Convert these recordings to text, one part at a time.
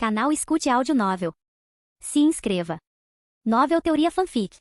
Canal Escute Áudio Novel. Se inscreva. Novel Teoria Fanfic.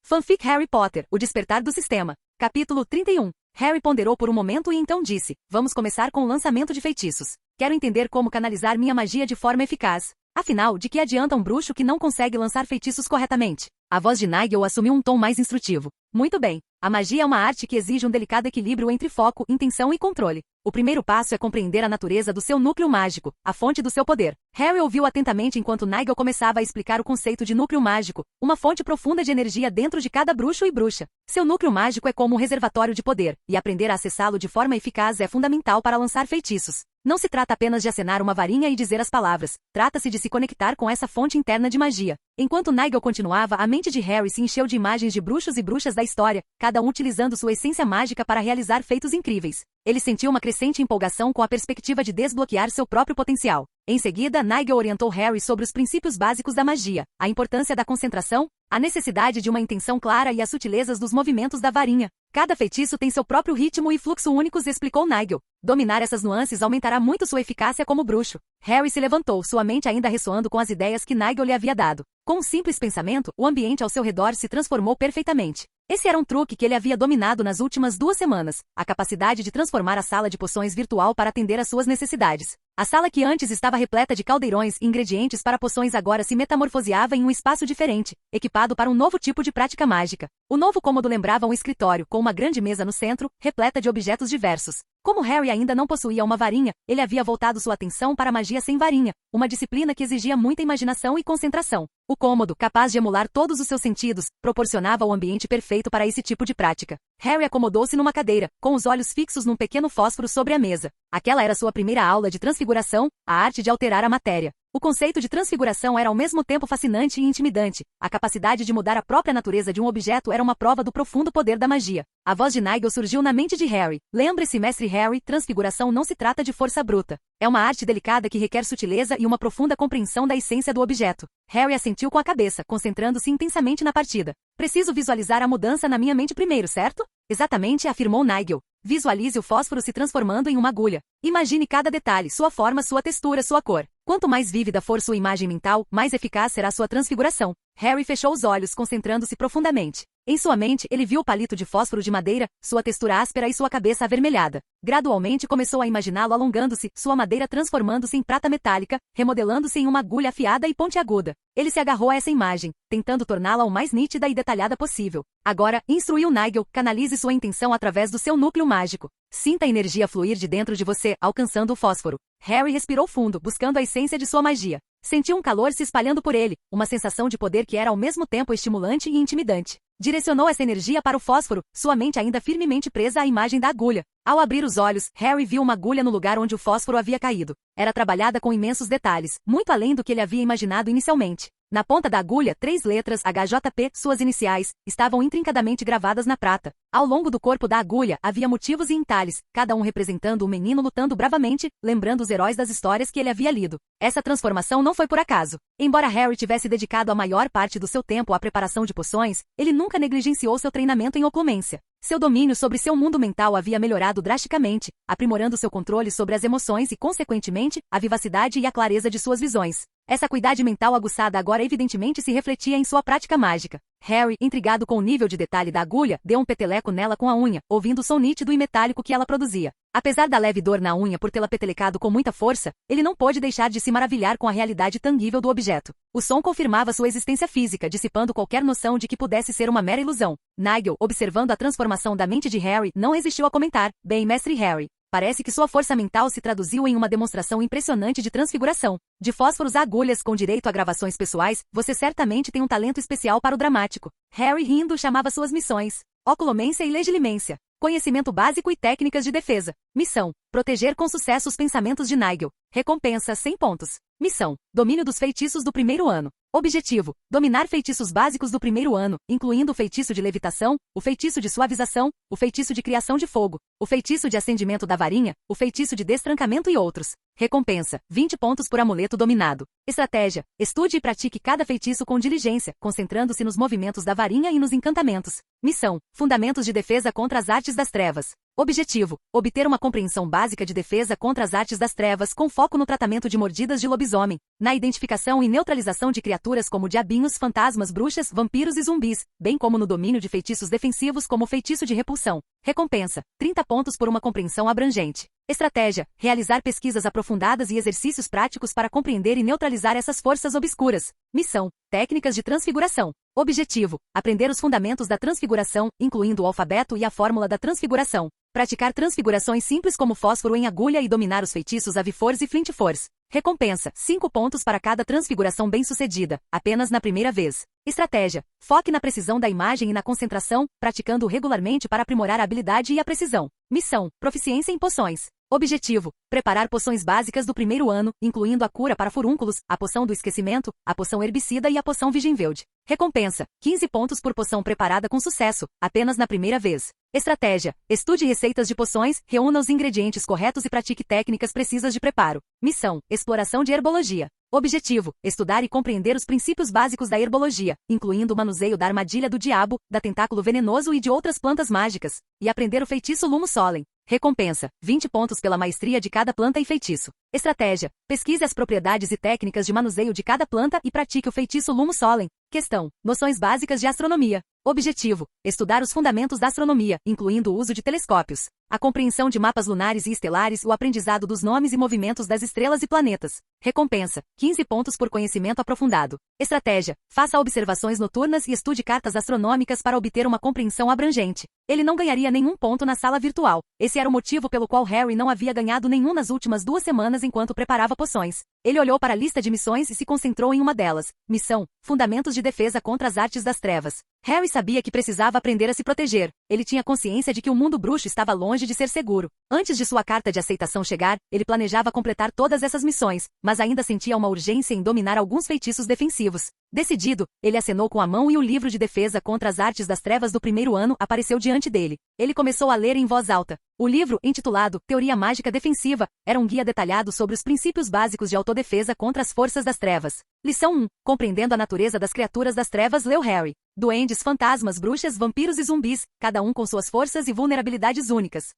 Fanfic Harry Potter, O Despertar do Sistema. Capítulo 31. Harry ponderou por um momento e então disse: vamos começar com o lançamento de feitiços. Quero entender como canalizar minha magia de forma eficaz. Afinal, de que adianta um bruxo que não consegue lançar feitiços corretamente? A voz de Nigel assumiu um tom mais instrutivo. Muito bem. A magia é uma arte que exige um delicado equilíbrio entre foco, intenção e controle. O primeiro passo é compreender a natureza do seu núcleo mágico, a fonte do seu poder. Harry ouviu atentamente enquanto Nigel começava a explicar o conceito de núcleo mágico, uma fonte profunda de energia dentro de cada bruxo e bruxa. Seu núcleo mágico é como um reservatório de poder, e aprender a acessá-lo de forma eficaz é fundamental para lançar feitiços. Não se trata apenas de acenar uma varinha e dizer as palavras, trata-se de se conectar com essa fonte interna de magia. Enquanto Nigel continuava, a mente de Harry se encheu de imagens de bruxos e bruxas da história, cada um utilizando sua essência mágica para realizar feitos incríveis. Ele sentiu uma crescente empolgação com a perspectiva de desbloquear seu próprio potencial. Em seguida, Nigel orientou Harry sobre os princípios básicos da magia, a importância da concentração, a necessidade de uma intenção clara e as sutilezas dos movimentos da varinha. Cada feitiço tem seu próprio ritmo e fluxo únicos, explicou Nigel. Dominar essas nuances aumentará muito sua eficácia como bruxo. Harry se levantou, sua mente ainda ressoando com as ideias que Nigel lhe havia dado. Com um simples pensamento, o ambiente ao seu redor se transformou perfeitamente. Esse era um truque que ele havia dominado nas últimas 2 semanas, a capacidade de transformar a sala de poções virtual para atender às suas necessidades. A sala que antes estava repleta de caldeirões e ingredientes para poções agora se metamorfoseava em um espaço diferente, equipado para um novo tipo de prática mágica. O novo cômodo lembrava um escritório, com uma grande mesa no centro, repleta de objetos diversos. Como Harry ainda não possuía uma varinha, ele havia voltado sua atenção para a magia sem varinha, uma disciplina que exigia muita imaginação e concentração. O cômodo, capaz de emular todos os seus sentidos, proporcionava o ambiente perfeito para esse tipo de prática. Harry acomodou-se numa cadeira, com os olhos fixos num pequeno fósforo sobre a mesa. Aquela era sua primeira aula de transfiguração, a arte de alterar a matéria. O conceito de transfiguração era ao mesmo tempo fascinante e intimidante. A capacidade de mudar a própria natureza de um objeto era uma prova do profundo poder da magia. A voz de Nigel surgiu na mente de Harry. Lembre-se, mestre Harry, transfiguração não se trata de força bruta. É uma arte delicada que requer sutileza e uma profunda compreensão da essência do objeto. Harry assentiu com a cabeça, concentrando-se intensamente na partida. Preciso visualizar a mudança na minha mente primeiro, certo? Exatamente, afirmou Nigel. Visualize o fósforo se transformando em uma agulha. Imagine cada detalhe, sua forma, sua textura, sua cor. Quanto mais vívida for sua imagem mental, mais eficaz será sua transfiguração. Harry fechou os olhos, concentrando-se profundamente. Em sua mente, ele viu o palito de fósforo de madeira, sua textura áspera e sua cabeça avermelhada. Gradualmente começou a imaginá-lo alongando-se, sua madeira transformando-se em prata metálica, remodelando-se em uma agulha afiada e pontiaguda. Ele se agarrou a essa imagem, tentando torná-la o mais nítida e detalhada possível. Agora, instruiu Nigel, canalize sua intenção através do seu núcleo mágico. Sinta a energia fluir de dentro de você, alcançando o fósforo. Harry respirou fundo, buscando a essência de sua magia. Sentiu um calor se espalhando por ele, uma sensação de poder que era ao mesmo tempo estimulante e intimidante. Direcionou essa energia para o fósforo, sua mente ainda firmemente presa à imagem da agulha. Ao abrir os olhos, Harry viu uma agulha no lugar onde o fósforo havia caído. Era trabalhada com imensos detalhes, muito além do que ele havia imaginado inicialmente. Na ponta da agulha, 3 letras HJP, suas iniciais, estavam intrincadamente gravadas na prata. Ao longo do corpo da agulha, havia motivos e entalhes, cada um representando um menino lutando bravamente, lembrando os heróis das histórias que ele havia lido. Essa transformação não foi por acaso. Embora Harry tivesse dedicado a maior parte do seu tempo à preparação de poções, ele nunca negligenciou seu treinamento em oclumência. Seu domínio sobre seu mundo mental havia melhorado drasticamente, aprimorando seu controle sobre as emoções e, consequentemente, a vivacidade e a clareza de suas visões. Essa acuidade mental aguçada agora evidentemente se refletia em sua prática mágica. Harry, intrigado com o nível de detalhe da agulha, deu um peteleco nela com a unha, ouvindo o som nítido e metálico que ela produzia. Apesar da leve dor na unha por tê-la petelecado com muita força, ele não pôde deixar de se maravilhar com a realidade tangível do objeto. O som confirmava sua existência física, dissipando qualquer noção de que pudesse ser uma mera ilusão. Nigel, observando a transformação da mente de Harry, não resistiu a comentar: bem, mestre Harry, parece que sua força mental se traduziu em uma demonstração impressionante de transfiguração. De fósforos a agulhas com direito a gravações pessoais, você certamente tem um talento especial para o dramático. Harry, rindo, chamava suas missões: oculomência e legilimência. Conhecimento básico e técnicas de defesa. Missão: proteger com sucesso os pensamentos de Nigel. Recompensa: 100 pontos. Missão: domínio dos feitiços do primeiro ano. Objetivo: dominar feitiços básicos do primeiro ano, incluindo o feitiço de levitação, o feitiço de suavização, o feitiço de criação de fogo, o feitiço de acendimento da varinha, o feitiço de destrancamento e outros. Recompensa: 20 pontos por amuleto dominado. Estratégia: estude e pratique cada feitiço com diligência, concentrando-se nos movimentos da varinha e nos encantamentos. Missão: fundamentos de defesa contra as artes das trevas. Objetivo: obter uma compreensão básica de defesa contra as artes das trevas com foco no tratamento de mordidas de lobisomem, na identificação e neutralização de criaturas como diabinhos, fantasmas, bruxas, vampiros e zumbis, bem como no domínio de feitiços defensivos como o feitiço de repulsão. Recompensa: 30 pontos por uma compreensão abrangente. Estratégia: realizar pesquisas aprofundadas e exercícios práticos para compreender e neutralizar essas forças obscuras. Missão: técnicas de transfiguração. Objetivo: aprender os fundamentos da transfiguração, incluindo o alfabeto e a fórmula da transfiguração. Praticar transfigurações simples como fósforo em agulha e dominar os feitiços Avifors e Flintfors. Recompensa: 5 pontos para cada transfiguração bem-sucedida, apenas na primeira vez. Estratégia: foque na precisão da imagem e na concentração, praticando regularmente para aprimorar a habilidade e a precisão. Missão: proficiência em poções. Objetivo: preparar poções básicas do primeiro ano, incluindo a cura para furúnculos, a poção do esquecimento, a poção herbicida e a poção Vigenveld. Recompensa: 15 pontos por poção preparada com sucesso, apenas na primeira vez. Estratégia: estude receitas de poções, reúna os ingredientes corretos e pratique técnicas precisas de preparo. Missão: exploração de herbologia. Objetivo: estudar e compreender os princípios básicos da herbologia, incluindo o manuseio da armadilha do diabo, da tentáculo venenoso e de outras plantas mágicas, e aprender o feitiço Lumo Solem. Recompensa: 20 pontos pela maestria de cada planta e feitiço. Estratégia: pesquise as propriedades e técnicas de manuseio de cada planta e pratique o feitiço Lumo Solem. Questão: noções básicas de astronomia. Objetivo: estudar os fundamentos da astronomia, incluindo o uso de telescópios, a compreensão de mapas lunares e estelares, o aprendizado dos nomes e movimentos das estrelas e planetas. Recompensa: 15 pontos por conhecimento aprofundado. Estratégia: faça observações noturnas e estude cartas astronômicas para obter uma compreensão abrangente. Ele não ganharia nenhum ponto na sala virtual. Esse era o motivo pelo qual Harry não havia ganhado nenhum nas últimas 2 semanas enquanto preparava poções. Ele olhou para a lista de missões e se concentrou em uma delas. Missão: Fundamentos de defesa contra as artes das trevas. Harry sabia que precisava aprender a se proteger. Ele tinha consciência de que o mundo bruxo estava longe de ser seguro. Antes de sua carta de aceitação chegar, ele planejava completar todas essas missões, mas ainda sentia uma urgência em dominar alguns feitiços defensivos. Decidido, ele acenou com a mão e o livro de defesa contra as artes das trevas do primeiro ano apareceu diante dele. Ele começou a ler em voz alta. O livro, intitulado Teoria Mágica Defensiva, era um guia detalhado sobre os princípios básicos de autodefesa contra as forças das trevas. Lição 1. Compreendendo a natureza das criaturas das trevas, leu Harry. Duendes, fantasmas, bruxas, vampiros e zumbis, cada um com suas forças e vulnerabilidades únicas.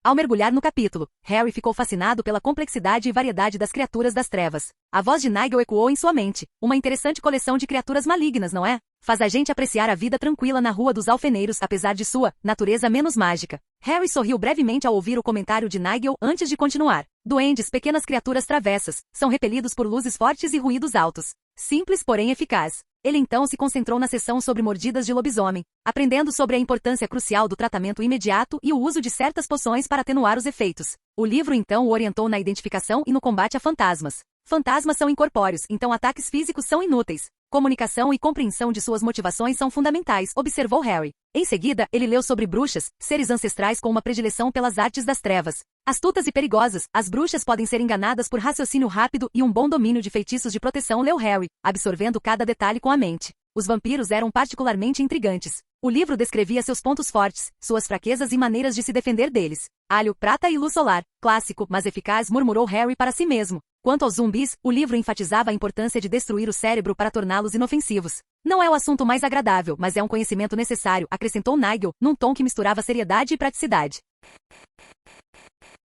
Ao mergulhar no capítulo, Harry ficou fascinado pela complexidade e variedade das criaturas das trevas. A voz de Nigel ecoou em sua mente. Uma interessante coleção de criaturas malignas, não é? Faz a gente apreciar a vida tranquila na Rua dos Alfeneiros, apesar de sua natureza menos mágica. Harry sorriu brevemente ao ouvir o comentário de Nigel antes de continuar. Duendes, pequenas criaturas travessas, são repelidos por luzes fortes e ruídos altos. Simples, porém eficaz. Ele então se concentrou na sessão sobre mordidas de lobisomem, aprendendo sobre a importância crucial do tratamento imediato e o uso de certas poções para atenuar os efeitos. O livro então o orientou na identificação e no combate a fantasmas. Fantasmas são incorpóreos, então ataques físicos são inúteis. Comunicação e compreensão de suas motivações são fundamentais, observou Harry. Em seguida, ele leu sobre bruxas, seres ancestrais com uma predileção pelas artes das trevas. Astutas e perigosas, as bruxas podem ser enganadas por raciocínio rápido e um bom domínio de feitiços de proteção, leu Harry, absorvendo cada detalhe com a mente. Os vampiros eram particularmente intrigantes. O livro descrevia seus pontos fortes, suas fraquezas e maneiras de se defender deles. Alho, prata e luz solar. Clássico, mas eficaz, murmurou Harry para si mesmo. Quanto aos zumbis, o livro enfatizava a importância de destruir o cérebro para torná-los inofensivos. Não é o assunto mais agradável, mas é um conhecimento necessário, acrescentou Nigel, num tom que misturava seriedade e praticidade.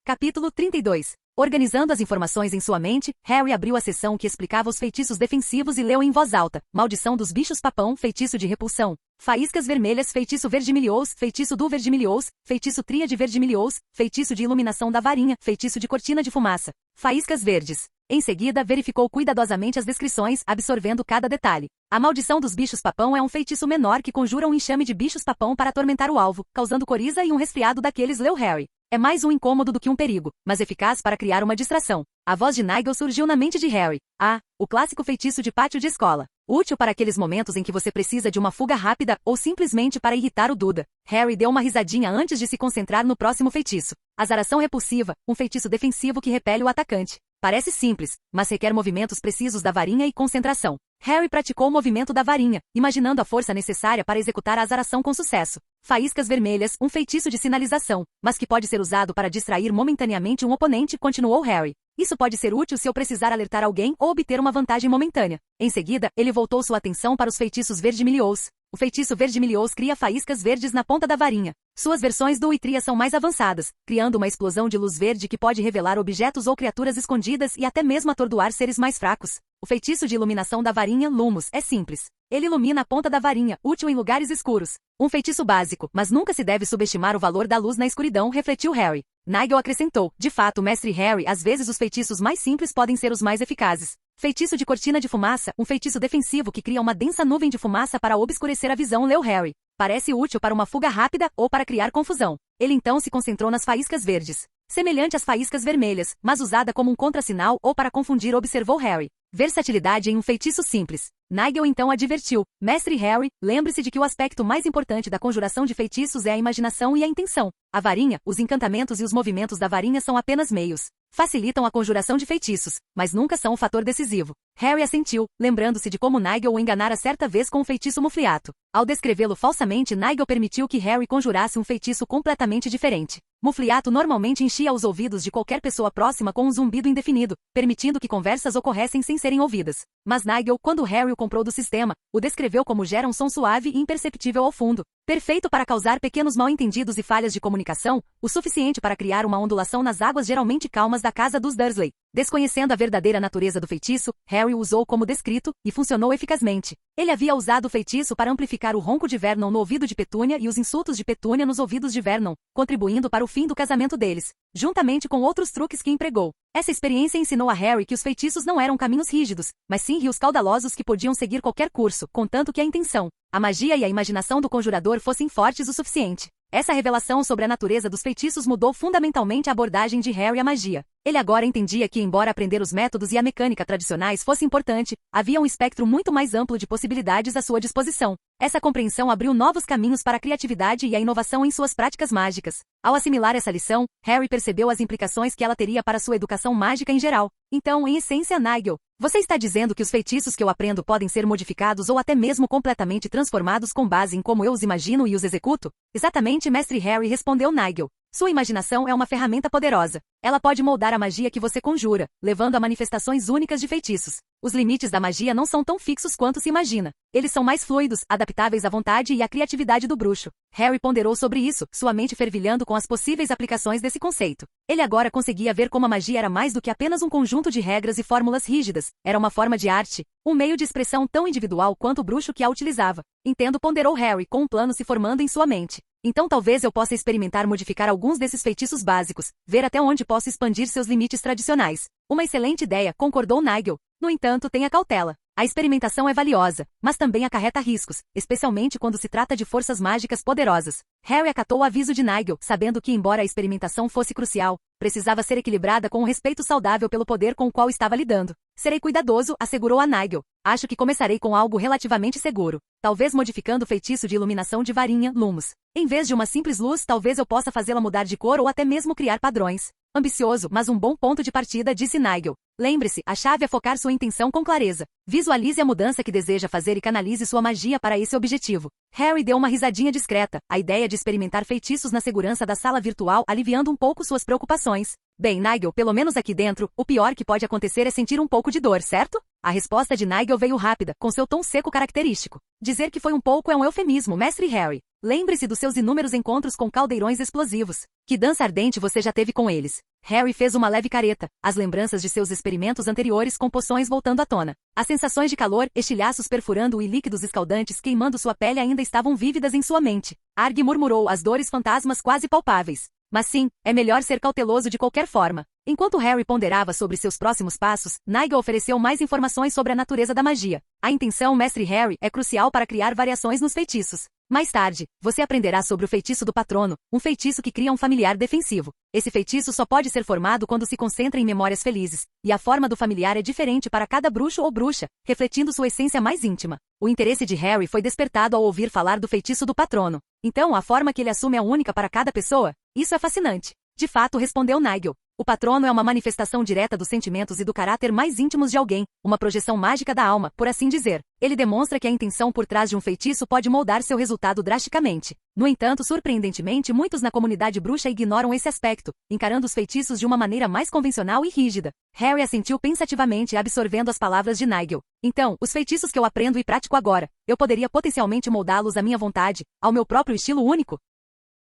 Capítulo 32. Organizando as informações em sua mente, Harry abriu a seção que explicava os feitiços defensivos e leu em voz alta. Maldição dos bichos-papão, feitiço de repulsão. Faíscas vermelhas, feitiço verde-milhous, feitiço do verde-milhous, feitiço tríade verde-milhous, feitiço de iluminação da varinha, feitiço de cortina de fumaça. Faíscas verdes. Em seguida, verificou cuidadosamente as descrições, absorvendo cada detalhe. A maldição dos bichos-papão é um feitiço menor que conjura um enxame de bichos-papão para atormentar o alvo, causando coriza e um resfriado daqueles, leu Harry. É mais um incômodo do que um perigo, mas eficaz para criar uma distração. A voz de Nigel surgiu na mente de Harry. Ah, o clássico feitiço de pátio de escola. Útil para aqueles momentos em que você precisa de uma fuga rápida ou simplesmente para irritar o Duda. Harry deu uma risadinha antes de se concentrar no próximo feitiço. Azaração repulsiva, um feitiço defensivo que repele o atacante. Parece simples, mas requer movimentos precisos da varinha e concentração. Harry praticou o movimento da varinha, imaginando a força necessária para executar a azaração com sucesso. Faíscas vermelhas, um feitiço de sinalização, mas que pode ser usado para distrair momentaneamente um oponente, continuou Harry. Isso pode ser útil se eu precisar alertar alguém ou obter uma vantagem momentânea. Em seguida, ele voltou sua atenção para os feitiços verde-milhous. O feitiço Verde-Milhouse cria faíscas verdes na ponta da varinha. Suas versões do Uitria são mais avançadas, criando uma explosão de luz verde que pode revelar objetos ou criaturas escondidas e até mesmo atordoar seres mais fracos. O feitiço de iluminação da varinha Lumos é simples. Ele ilumina a ponta da varinha, útil em lugares escuros. Um feitiço básico, mas nunca se deve subestimar o valor da luz na escuridão, refletiu Harry. Nigel acrescentou, de fato, Mestre Harry, às vezes os feitiços mais simples podem ser os mais eficazes. Feitiço de cortina de fumaça, um feitiço defensivo que cria uma densa nuvem de fumaça para obscurecer a visão, leu Harry. Parece útil para uma fuga rápida ou para criar confusão. Ele então se concentrou nas faíscas verdes. Semelhante às faíscas vermelhas, mas usada como um contrassinal ou para confundir, observou Harry. Versatilidade em um feitiço simples. Nigel então advertiu, Mestre Harry, lembre-se de que o aspecto mais importante da conjuração de feitiços é a imaginação e a intenção. A varinha, os encantamentos e os movimentos da varinha são apenas meios. Facilitam a conjuração de feitiços, mas nunca são o fator decisivo. Harry assentiu, lembrando-se de como Nigel o enganara certa vez com um feitiço Mufliato. Ao descrevê-lo falsamente, Nigel permitiu que Harry conjurasse um feitiço completamente diferente. Mufliato normalmente enchia os ouvidos de qualquer pessoa próxima com um zumbido indefinido, permitindo que conversas ocorressem sem serem ouvidas. Mas Nigel, quando Harry o comprou do sistema, o descreveu como gera um som suave e imperceptível ao fundo, perfeito para causar pequenos mal-entendidos e falhas de comunicação, o suficiente para criar uma ondulação nas águas geralmente calmas da casa dos Dursley. Desconhecendo a verdadeira natureza do feitiço, Harry o usou como descrito, e funcionou eficazmente. Ele havia usado o feitiço para amplificar o ronco de Vernon no ouvido de Petúnia e os insultos de Petúnia nos ouvidos de Vernon, contribuindo para o fim do casamento deles, juntamente com outros truques que empregou. Essa experiência ensinou a Harry que os feitiços não eram caminhos rígidos, mas sim rios caudalosos que podiam seguir qualquer curso, contanto que a intenção, a magia e a imaginação do conjurador fossem fortes o suficiente. Essa revelação sobre a natureza dos feitiços mudou fundamentalmente a abordagem de Harry à magia. Ele agora entendia que, embora aprender os métodos e a mecânica tradicionais fosse importante, havia um espectro muito mais amplo de possibilidades à sua disposição. Essa compreensão abriu novos caminhos para a criatividade e a inovação em suas práticas mágicas. Ao assimilar essa lição, Harry percebeu as implicações que ela teria para sua educação mágica em geral. Então, em essência, Nigel, você está dizendo que os feitiços que eu aprendo podem ser modificados ou até mesmo completamente transformados com base em como eu os imagino e os executo? Exatamente, Mestre Harry, respondeu Nigel. Sua imaginação é uma ferramenta poderosa. Ela pode moldar a magia que você conjura, levando a manifestações únicas de feitiços. Os limites da magia não são tão fixos quanto se imagina. Eles são mais fluidos, adaptáveis à vontade e à criatividade do bruxo. Harry ponderou sobre isso, sua mente fervilhando com as possíveis aplicações desse conceito. Ele agora conseguia ver como a magia era mais do que apenas um conjunto de regras e fórmulas rígidas. Era uma forma de arte, um meio de expressão tão individual quanto o bruxo que a utilizava. Entendo, ponderou Harry, com um plano se formando em sua mente. Então talvez eu possa experimentar modificar alguns desses feitiços básicos, ver até onde posso expandir seus limites tradicionais. Uma excelente ideia, concordou Nigel. No entanto, tenha cautela. A experimentação é valiosa, mas também acarreta riscos, especialmente quando se trata de forças mágicas poderosas. Harry acatou o aviso de Nigel, sabendo que, embora a experimentação fosse crucial, precisava ser equilibrada com um respeito saudável pelo poder com o qual estava lidando. Serei cuidadoso, assegurou a Nigel. Acho que começarei com algo relativamente seguro. Talvez modificando o feitiço de iluminação de varinha, Lumos. Em vez de uma simples luz, talvez eu possa fazê-la mudar de cor ou até mesmo criar padrões. Ambicioso, mas um bom ponto de partida, disse Nigel. Lembre-se, a chave é focar sua intenção com clareza. Visualize a mudança que deseja fazer e canalize sua magia para esse objetivo. Harry deu uma risadinha discreta, a ideia de experimentar feitiços na segurança da sala virtual aliviando um pouco suas preocupações. Bem, Nigel, pelo menos aqui dentro, o pior que pode acontecer é sentir um pouco de dor, certo? A resposta de Nigel veio rápida, com seu tom seco característico. Dizer que foi um pouco é um eufemismo, Mestre Harry. Lembre-se dos seus inúmeros encontros com caldeirões explosivos. Que dança ardente você já teve com eles? Harry fez uma leve careta, as lembranças de seus experimentos anteriores com poções voltando à tona. As sensações de calor, estilhaços perfurando-o e líquidos escaldantes queimando sua pele ainda estavam vívidas em sua mente. Arg murmurou, as dores fantasmas quase palpáveis. Mas sim, é melhor ser cauteloso de qualquer forma. Enquanto Harry ponderava sobre seus próximos passos, Nigel ofereceu mais informações sobre a natureza da magia. A intenção, Mestre Harry, é crucial para criar variações nos feitiços. Mais tarde, você aprenderá sobre o feitiço do patrono, um feitiço que cria um familiar defensivo. Esse feitiço só pode ser formado quando se concentra em memórias felizes, e a forma do familiar é diferente para cada bruxo ou bruxa, refletindo sua essência mais íntima. O interesse de Harry foi despertado ao ouvir falar do feitiço do patrono. Então, a forma que ele assume é única para cada pessoa? Isso é fascinante. De fato, respondeu Nigel. O patrono é uma manifestação direta dos sentimentos e do caráter mais íntimos de alguém, uma projeção mágica da alma, por assim dizer. Ele demonstra que a intenção por trás de um feitiço pode moldar seu resultado drasticamente. No entanto, surpreendentemente, muitos na comunidade bruxa ignoram esse aspecto, encarando os feitiços de uma maneira mais convencional e rígida. Harry assentiu pensativamente, absorvendo as palavras de Nigel. Então, os feitiços que eu aprendo e pratico agora, eu poderia potencialmente moldá-los à minha vontade, ao meu próprio estilo único?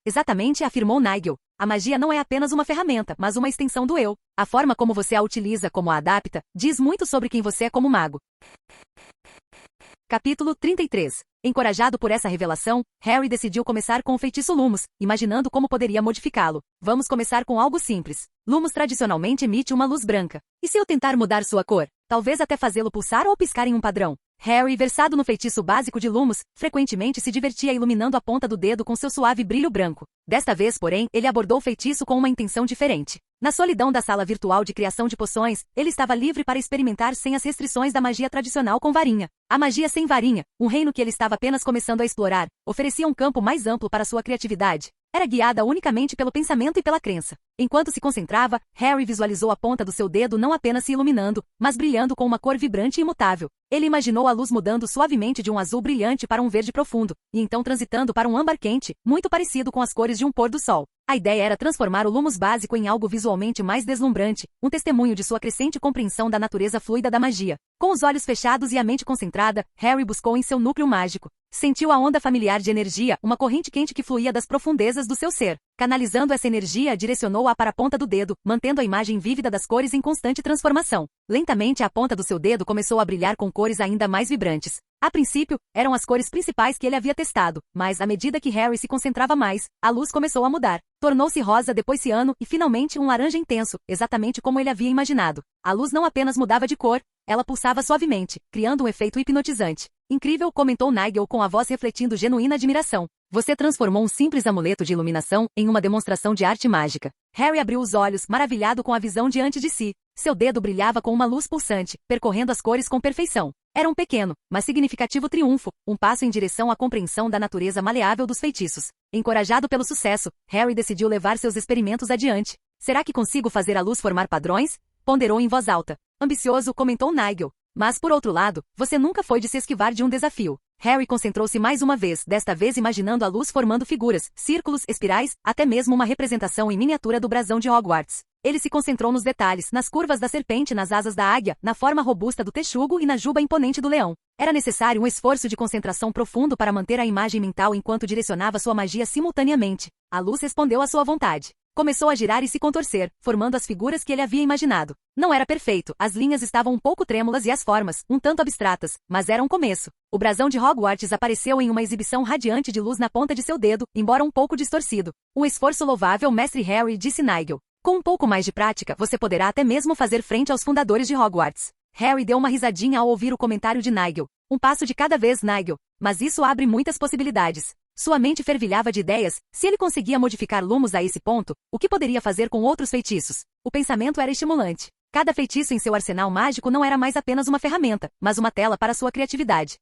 Exatamente, afirmou Nigel. A magia não é apenas uma ferramenta, mas uma extensão do eu. A forma como você a utiliza, como a adapta, diz muito sobre quem você é como mago. Capítulo 33. Encorajado por essa revelação, Harry decidiu começar com o feitiço Lumos, imaginando como poderia modificá-lo. Vamos começar com algo simples. Lumos tradicionalmente emite uma luz branca. E se eu tentar mudar sua cor? Talvez até fazê-lo pulsar ou piscar em um padrão. Harry, versado no feitiço básico de Lumos, frequentemente se divertia iluminando a ponta do dedo com seu suave brilho branco. Desta vez, porém, ele abordou o feitiço com uma intenção diferente. Na solidão da sala virtual de criação de poções, ele estava livre para experimentar sem as restrições da magia tradicional com varinha. A magia sem varinha, um reino que ele estava apenas começando a explorar, oferecia um campo mais amplo para sua criatividade. Era guiada unicamente pelo pensamento e pela crença. Enquanto se concentrava, Harry visualizou a ponta do seu dedo não apenas se iluminando, mas brilhando com uma cor vibrante e imutável. Ele imaginou a luz mudando suavemente de um azul brilhante para um verde profundo, e então transitando para um âmbar quente, muito parecido com as cores de um pôr do sol. A ideia era transformar o Lumos básico em algo visualmente mais deslumbrante, um testemunho de sua crescente compreensão da natureza fluida da magia. Com os olhos fechados e a mente concentrada, Harry buscou em seu núcleo mágico. Sentiu a onda familiar de energia, uma corrente quente que fluía das profundezas do seu ser. Canalizando essa energia, direcionou-a para a ponta do dedo, mantendo a imagem vívida das cores em constante transformação. Lentamente, a ponta do seu dedo começou a brilhar com cores ainda mais vibrantes. A princípio, eram as cores principais que ele havia testado, mas à medida que Harry se concentrava mais, a luz começou a mudar. Tornou-se rosa, depois ciano e finalmente um laranja intenso, exatamente como ele havia imaginado. A luz não apenas mudava de cor, ela pulsava suavemente, criando um efeito hipnotizante. Incrível, comentou Nigel com a voz refletindo genuína admiração. Você transformou um simples amuleto de iluminação em uma demonstração de arte mágica. Harry abriu os olhos, maravilhado com a visão diante de si. Seu dedo brilhava com uma luz pulsante, percorrendo as cores com perfeição. Era um pequeno, mas significativo triunfo, um passo em direção à compreensão da natureza maleável dos feitiços. Encorajado pelo sucesso, Harry decidiu levar seus experimentos adiante. Será que consigo fazer a luz formar padrões? Ponderou em voz alta. Ambicioso, comentou Nigel. Mas, por outro lado, você nunca foi de se esquivar de um desafio. Harry concentrou-se mais uma vez, desta vez imaginando a luz formando figuras, círculos, espirais, até mesmo uma representação em miniatura do brasão de Hogwarts. Ele se concentrou nos detalhes, nas curvas da serpente, nas asas da águia, na forma robusta do texugo e na juba imponente do leão. Era necessário um esforço de concentração profundo para manter a imagem mental enquanto direcionava sua magia simultaneamente. A luz respondeu à sua vontade. Começou a girar e se contorcer, formando as figuras que ele havia imaginado. Não era perfeito, as linhas estavam um pouco trêmulas e as formas, um tanto abstratas, mas era um começo. O brasão de Hogwarts apareceu em uma exibição radiante de luz na ponta de seu dedo, embora um pouco distorcido. Um esforço louvável, Mestre Harry, disse Nigel. Com um pouco mais de prática, você poderá até mesmo fazer frente aos fundadores de Hogwarts. Harry deu uma risadinha ao ouvir o comentário de Nigel. Um passo de cada vez, Nigel. Mas isso abre muitas possibilidades. Sua mente fervilhava de ideias. Se ele conseguia modificar Lumos a esse ponto, o que poderia fazer com outros feitiços? O pensamento era estimulante. Cada feitiço em seu arsenal mágico não era mais apenas uma ferramenta, mas uma tela para sua criatividade.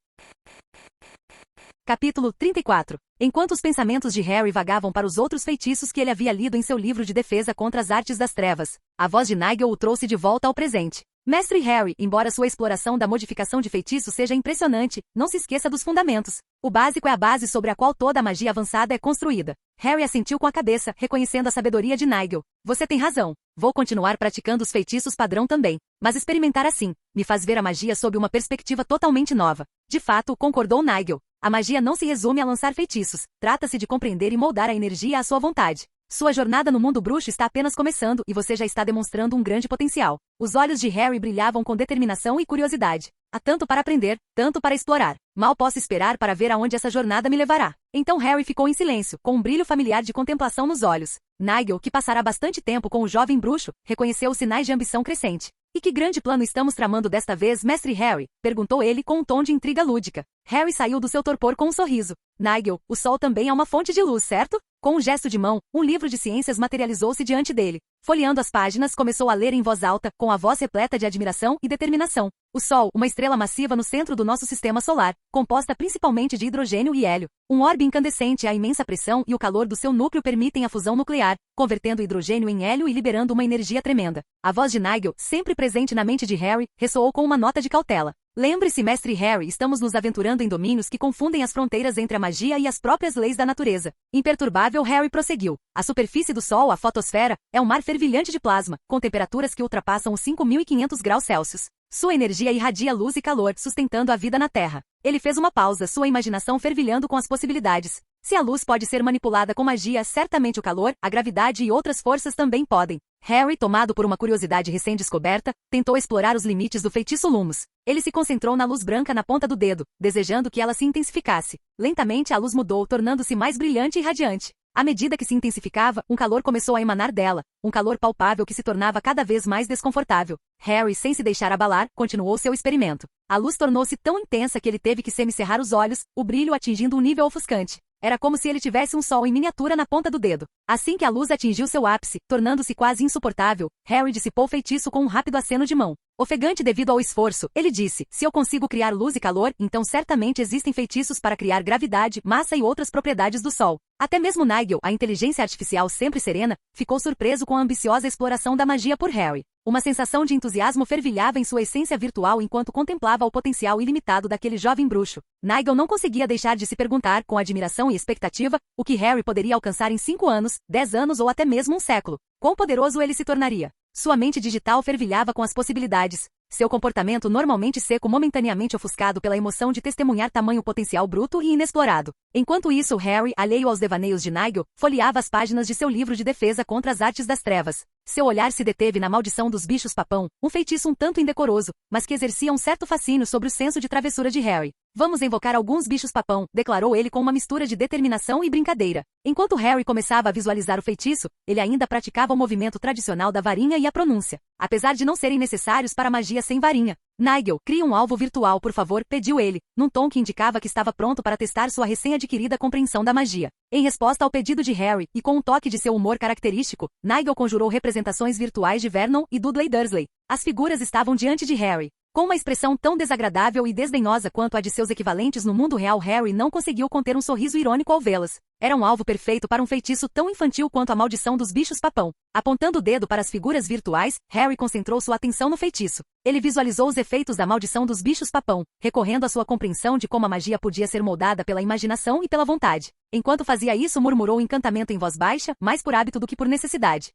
Capítulo 34. Enquanto os pensamentos de Harry vagavam para os outros feitiços que ele havia lido em seu livro de defesa contra as artes das trevas, a voz de Nigel o trouxe de volta ao presente. Mestre Harry, embora sua exploração da modificação de feitiços seja impressionante, não se esqueça dos fundamentos. O básico é a base sobre a qual toda a magia avançada é construída. Harry assentiu com a cabeça, reconhecendo a sabedoria de Nigel. Você tem razão. Vou continuar praticando os feitiços padrão também. Mas experimentar assim, me faz ver a magia sob uma perspectiva totalmente nova. De fato, concordou Nigel. A magia não se resume a lançar feitiços. Trata-se de compreender e moldar a energia à sua vontade. Sua jornada no mundo bruxo está apenas começando e você já está demonstrando um grande potencial. Os olhos de Harry brilhavam com determinação e curiosidade. Há tanto para aprender, tanto para explorar. Mal posso esperar para ver aonde essa jornada me levará. Então Harry ficou em silêncio, com um brilho familiar de contemplação nos olhos. Nigel, que passará bastante tempo com o jovem bruxo, reconheceu os sinais de ambição crescente. E que grande plano estamos tramando desta vez, Mestre Harry? Perguntou ele com um tom de intriga lúdica. Harry saiu do seu torpor com um sorriso. Nigel, o sol também é uma fonte de luz, certo? Com um gesto de mão, um livro de ciências materializou-se diante dele. Folheando as páginas, começou a ler em voz alta, com a voz repleta de admiração e determinação. O Sol, uma estrela massiva no centro do nosso sistema solar, composta principalmente de hidrogênio e hélio. Um orbe incandescente, a imensa pressão e o calor do seu núcleo permitem a fusão nuclear, convertendo o hidrogênio em hélio e liberando uma energia tremenda. A voz de Nigel, sempre presente na mente de Harry, ressoou com uma nota de cautela. Lembre-se, mestre Harry, estamos nos aventurando em domínios que confundem as fronteiras entre a magia e as próprias leis da natureza. Imperturbável, Harry prosseguiu. A superfície do Sol, a fotosfera, é um mar fervilhante de plasma, com temperaturas que ultrapassam os 5.500 graus Celsius. Sua energia irradia luz e calor, sustentando a vida na Terra. Ele fez uma pausa, sua imaginação fervilhando com as possibilidades. Se a luz pode ser manipulada com magia, certamente o calor, a gravidade e outras forças também podem. Harry, tomado por uma curiosidade recém-descoberta, tentou explorar os limites do feitiço Lumos. Ele se concentrou na luz branca na ponta do dedo, desejando que ela se intensificasse. Lentamente a luz mudou, tornando-se mais brilhante e radiante. À medida que se intensificava, um calor começou a emanar dela, um calor palpável que se tornava cada vez mais desconfortável. Harry, sem se deixar abalar, continuou seu experimento. A luz tornou-se tão intensa que ele teve que semicerrar os olhos, o brilho atingindo um nível ofuscante. Era como se ele tivesse um sol em miniatura na ponta do dedo. Assim que a luz atingiu seu ápice, tornando-se quase insuportável, Harry dissipou o feitiço com um rápido aceno de mão. Ofegante devido ao esforço, ele disse, se eu consigo criar luz e calor, então certamente existem feitiços para criar gravidade, massa e outras propriedades do Sol. Até mesmo Nigel, a inteligência artificial sempre serena, ficou surpreso com a ambiciosa exploração da magia por Harry. Uma sensação de entusiasmo fervilhava em sua essência virtual enquanto contemplava o potencial ilimitado daquele jovem bruxo. Nigel não conseguia deixar de se perguntar, com admiração e expectativa, o que Harry poderia alcançar em 5 anos, 10 anos ou até mesmo um século. Quão poderoso ele se tornaria? Sua mente digital fervilhava com as possibilidades. Seu comportamento normalmente seco momentaneamente ofuscado pela emoção de testemunhar tamanho potencial bruto e inexplorado. Enquanto isso, Harry, alheio aos devaneios de Nigel, folheava as páginas de seu livro de defesa contra as artes das trevas. Seu olhar se deteve na maldição dos bichos-papão, um feitiço um tanto indecoroso, mas que exercia um certo fascínio sobre o senso de travessura de Harry. Vamos invocar alguns bichos-papão, declarou ele com uma mistura de determinação e brincadeira. Enquanto Harry começava a visualizar o feitiço, ele ainda praticava o movimento tradicional da varinha e a pronúncia. Apesar de não serem necessários para magia sem varinha. Nigel, crie um alvo virtual, por favor, pediu ele, num tom que indicava que estava pronto para testar sua recém-adquirida compreensão da magia. Em resposta ao pedido de Harry, e com um toque de seu humor característico, Nigel conjurou representações virtuais de Vernon e Dudley Dursley. As figuras estavam diante de Harry. Com uma expressão tão desagradável e desdenhosa quanto a de seus equivalentes no mundo real, Harry não conseguiu conter um sorriso irônico ao vê-las. Era um alvo perfeito para um feitiço tão infantil quanto a maldição dos bichos-papão. Apontando o dedo para as figuras virtuais, Harry concentrou sua atenção no feitiço. Ele visualizou os efeitos da maldição dos bichos-papão, recorrendo à sua compreensão de como a magia podia ser moldada pela imaginação e pela vontade. Enquanto fazia isso, murmurou o encantamento em voz baixa, mais por hábito do que por necessidade.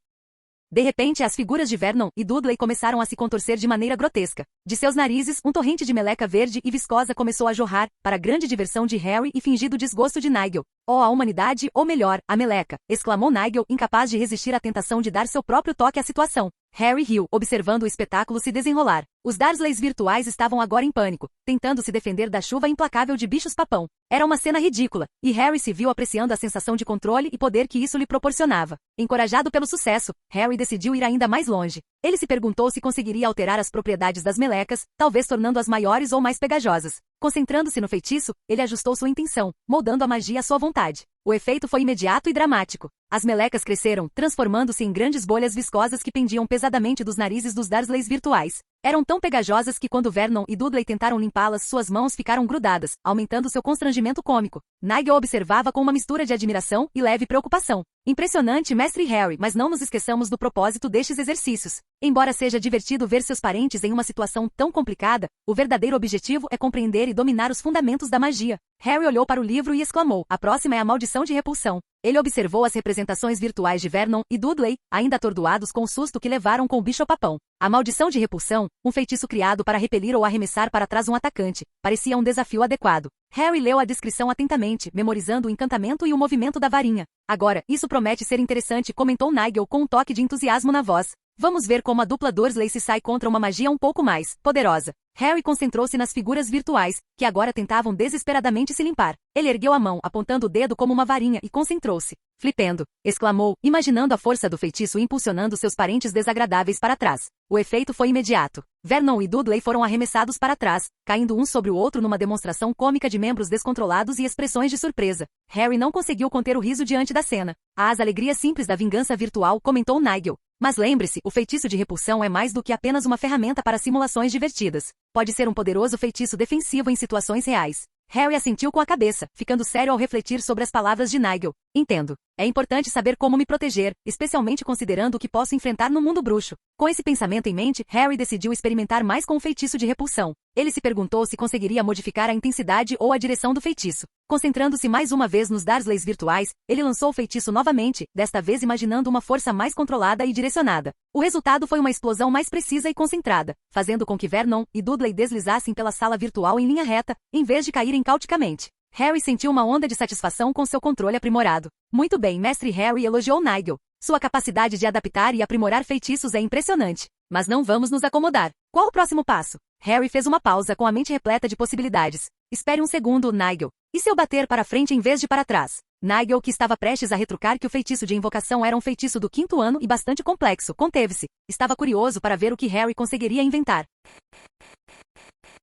De repente, as figuras de Vernon e Dudley começaram a se contorcer de maneira grotesca. De seus narizes, um torrente de meleca verde e viscosa começou a jorrar, para a grande diversão de Harry e fingido desgosto de Nigel. Oh, a humanidade, ou melhor, a meleca! Exclamou Nigel, incapaz de resistir à tentação de dar seu próprio toque à situação. Harry riu, observando o espetáculo se desenrolar. Os Dursleys virtuais estavam agora em pânico, tentando se defender da chuva implacável de bichos-papão. Era uma cena ridícula, e Harry se viu apreciando a sensação de controle e poder que isso lhe proporcionava. Encorajado pelo sucesso, Harry decidiu ir ainda mais longe. Ele se perguntou se conseguiria alterar as propriedades das melecas, talvez tornando-as maiores ou mais pegajosas. Concentrando-se no feitiço, ele ajustou sua intenção, moldando a magia à sua vontade. O efeito foi imediato e dramático. As melecas cresceram, transformando-se em grandes bolhas viscosas que pendiam pesadamente dos narizes dos Dursleys virtuais. Eram tão pegajosas que quando Vernon e Dudley tentaram limpá-las, suas mãos ficaram grudadas, aumentando seu constrangimento cômico. Nigel observava com uma mistura de admiração e leve preocupação. Impressionante, mestre Harry, mas não nos esqueçamos do propósito destes exercícios. Embora seja divertido ver seus parentes em uma situação tão complicada, o verdadeiro objetivo é compreender e dominar os fundamentos da magia. Harry olhou para o livro e exclamou, a próxima é a maldição de repulsão. Ele observou as representações virtuais de Vernon e Dudley, ainda atordoados com o susto que levaram com o bicho-papão. A maldição de repulsão, um feitiço criado para repelir ou arremessar para trás um atacante, parecia um desafio adequado. Harry leu a descrição atentamente, memorizando o encantamento e o movimento da varinha. Agora, isso promete ser interessante, comentou Nigel com um toque de entusiasmo na voz. Vamos ver como a dupla Dursley se sai contra uma magia um pouco mais poderosa. Harry concentrou-se nas figuras virtuais, que agora tentavam desesperadamente se limpar. Ele ergueu a mão, apontando o dedo como uma varinha e concentrou-se. Flipendo, exclamou, imaginando a força do feitiço impulsionando seus parentes desagradáveis para trás. O efeito foi imediato. Vernon e Dudley foram arremessados para trás, caindo um sobre o outro numa demonstração cômica de membros descontrolados e expressões de surpresa. Harry não conseguiu conter o riso diante da cena. As alegrias simples da vingança virtual, comentou Nigel. Mas lembre-se, o feitiço de repulsão é mais do que apenas uma ferramenta para simulações divertidas. Pode ser um poderoso feitiço defensivo em situações reais. Harry assentiu com a cabeça, ficando sério ao refletir sobre as palavras de Nigel. Entendo. É importante saber como me proteger, especialmente considerando o que posso enfrentar no mundo bruxo. Com esse pensamento em mente, Harry decidiu experimentar mais com o feitiço de repulsão. Ele se perguntou se conseguiria modificar a intensidade ou a direção do feitiço. Concentrando-se mais uma vez nos Dursleys virtuais, ele lançou o feitiço novamente, desta vez imaginando uma força mais controlada e direcionada. O resultado foi uma explosão mais precisa e concentrada, fazendo com que Vernon e Dudley deslizassem pela sala virtual em linha reta, em vez de caírem cauticamente. Harry sentiu uma onda de satisfação com seu controle aprimorado. Muito bem, Mestre Harry, elogiou Nigel. Sua capacidade de adaptar e aprimorar feitiços é impressionante. Mas não vamos nos acomodar. Qual o próximo passo? Harry fez uma pausa com a mente repleta de possibilidades. Espere um segundo, Nigel. E se eu bater para frente em vez de para trás? Nigel, que estava prestes a retrucar que o feitiço de invocação era um feitiço do 5º ano e bastante complexo, conteve-se. Estava curioso para ver o que Harry conseguiria inventar.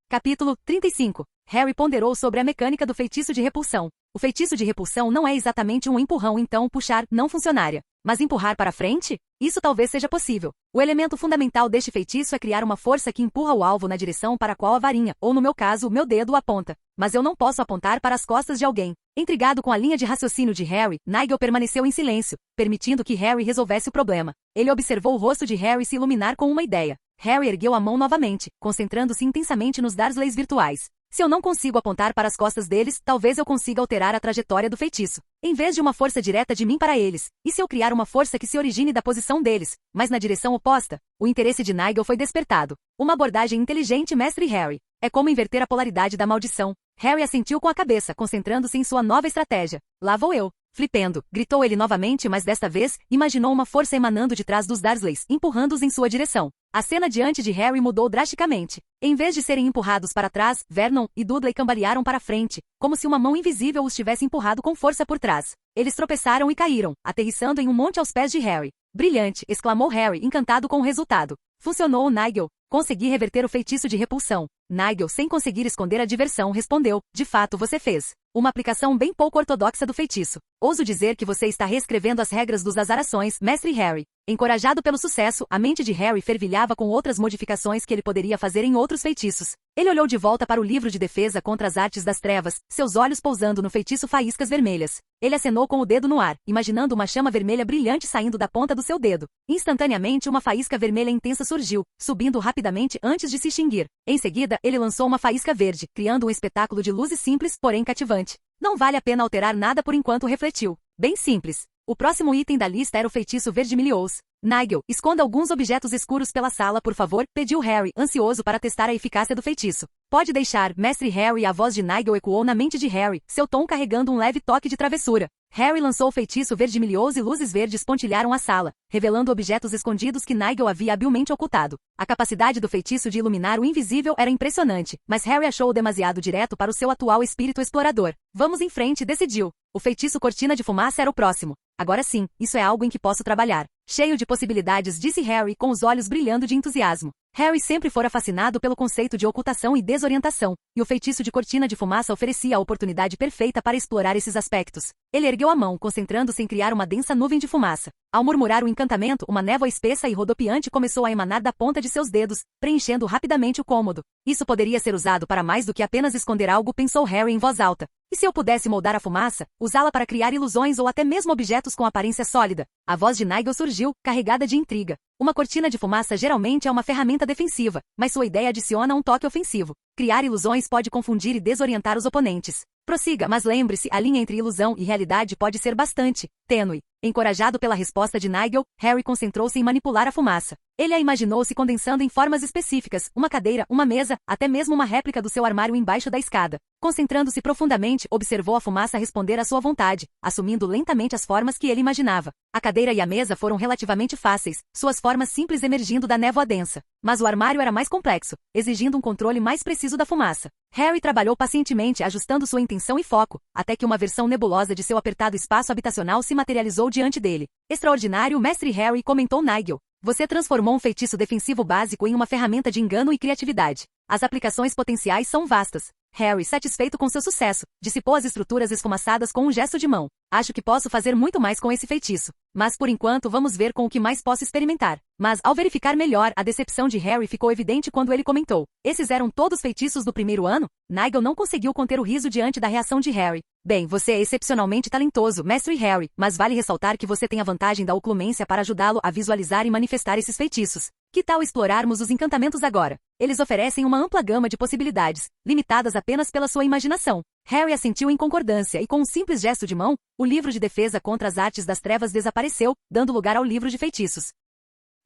Capítulo 35. Harry ponderou sobre a mecânica do feitiço de repulsão. O feitiço de repulsão não é exatamente um empurrão, então puxar não funcionaria. Mas empurrar para frente? Isso talvez seja possível. O elemento fundamental deste feitiço é criar uma força que empurra o alvo na direção para a qual a varinha, ou no meu caso, o meu dedo, aponta. Mas eu não posso apontar para as costas de alguém. Intrigado com a linha de raciocínio de Harry, Nigel permaneceu em silêncio, permitindo que Harry resolvesse o problema. Ele observou o rosto de Harry se iluminar com uma ideia. Harry ergueu a mão novamente, concentrando-se intensamente nos Dursleys virtuais. Se eu não consigo apontar para as costas deles, talvez eu consiga alterar a trajetória do feitiço. Em vez de uma força direta de mim para eles, e se eu criar uma força que se origine da posição deles, mas na direção oposta? O interesse de Nigel foi despertado. Uma abordagem inteligente, Mestre Harry. É como inverter a polaridade da maldição. Harry assentiu com a cabeça, concentrando-se em sua nova estratégia. Lá vou eu. Flipendo, gritou ele novamente, mas desta vez, imaginou uma força emanando de trás dos Dursleys, empurrando-os em sua direção. A cena diante de Harry mudou drasticamente. Em vez de serem empurrados para trás, Vernon e Dudley cambalearam para frente, como se uma mão invisível os tivesse empurrado com força por trás. Eles tropeçaram e caíram, aterrissando em um monte aos pés de Harry. Brilhante, exclamou Harry, encantado com o resultado. Funcionou, Nigel. Consegui reverter o feitiço de repulsão. Nigel, sem conseguir esconder a diversão, respondeu. De fato, você fez. Uma aplicação bem pouco ortodoxa do feitiço. Ouso dizer que você está reescrevendo as regras dos azarações, Mestre Harry. Encorajado pelo sucesso, a mente de Harry fervilhava com outras modificações que ele poderia fazer em outros feitiços. Ele olhou de volta para o livro de defesa contra as artes das trevas, seus olhos pousando no feitiço faíscas vermelhas. Ele acenou com o dedo no ar, imaginando uma chama vermelha brilhante saindo da ponta do seu dedo. Instantaneamente, uma faísca vermelha intensa surgiu, subindo rapidamente antes de se extinguir. Em seguida, ele lançou uma faísca verde, criando um espetáculo de luzes simples, porém cativante. Não vale a pena alterar nada por enquanto, refletiu. Bem simples. O próximo item da lista era o feitiço verde-milhoso. Nigel, esconda alguns objetos escuros pela sala, por favor, pediu Harry, ansioso para testar a eficácia do feitiço. Pode deixar, Mestre Harry. A voz de Nigel ecoou na mente de Harry, seu tom carregando um leve toque de travessura. Harry lançou o feitiço verde-milhoso e luzes verdes pontilharam a sala, revelando objetos escondidos que Nigel havia habilmente ocultado. A capacidade do feitiço de iluminar o invisível era impressionante, mas Harry achou-o demasiado direto para o seu atual espírito explorador. Vamos em frente, decidiu. O feitiço cortina de fumaça era o próximo. Agora sim, isso é algo em que posso trabalhar. Cheio de possibilidades, disse Harry com os olhos brilhando de entusiasmo. Harry sempre fora fascinado pelo conceito de ocultação e desorientação, e o feitiço de cortina de fumaça oferecia a oportunidade perfeita para explorar esses aspectos. Ele ergueu a mão, concentrando-se em criar uma densa nuvem de fumaça. Ao murmurar o encantamento, uma névoa espessa e rodopiante começou a emanar da ponta de seus dedos, preenchendo rapidamente o cômodo. Isso poderia ser usado para mais do que apenas esconder algo, pensou Harry em voz alta. E se eu pudesse moldar a fumaça, usá-la para criar ilusões ou até mesmo objetos com aparência sólida? A voz de Nigel surgiu, carregada de intriga. Uma cortina de fumaça geralmente é uma ferramenta defensiva, mas sua ideia adiciona um toque ofensivo. Criar ilusões pode confundir e desorientar os oponentes. Prossiga, mas lembre-se, a linha entre ilusão e realidade pode ser bastante tênue. Encorajado pela resposta de Nigel, Harry concentrou-se em manipular a fumaça. Ele a imaginou se condensando em formas específicas, uma cadeira, uma mesa, até mesmo uma réplica do seu armário embaixo da escada. Concentrando-se profundamente, observou a fumaça responder à sua vontade, assumindo lentamente as formas que ele imaginava. A cadeira e a mesa foram relativamente fáceis, suas formas simples emergindo da névoa densa. Mas o armário era mais complexo, exigindo um controle mais preciso da fumaça. Harry trabalhou pacientemente ajustando sua intenção e foco, até que uma versão nebulosa de seu apertado espaço habitacional se materializou diante dele. Extraordinário, Mestre Harry, comentou Nigel. Você transformou um feitiço defensivo básico em uma ferramenta de engano e criatividade. As aplicações potenciais são vastas. Harry, satisfeito com seu sucesso, dissipou as estruturas esfumaçadas com um gesto de mão. Acho que posso fazer muito mais com esse feitiço. Mas por enquanto vamos ver com o que mais posso experimentar. Mas ao verificar melhor, a decepção de Harry ficou evidente quando ele comentou. Esses eram todos feitiços do primeiro ano? Nigel não conseguiu conter o riso diante da reação de Harry. Bem, você é excepcionalmente talentoso, Mestre Harry, mas vale ressaltar que você tem a vantagem da oclumência para ajudá-lo a visualizar e manifestar esses feitiços. Que tal explorarmos os encantamentos agora? Eles oferecem uma ampla gama de possibilidades, limitadas apenas pela sua imaginação. Harry assentiu em concordância e com um simples gesto de mão, o livro de defesa contra as artes das trevas desapareceu, dando lugar ao livro de feitiços.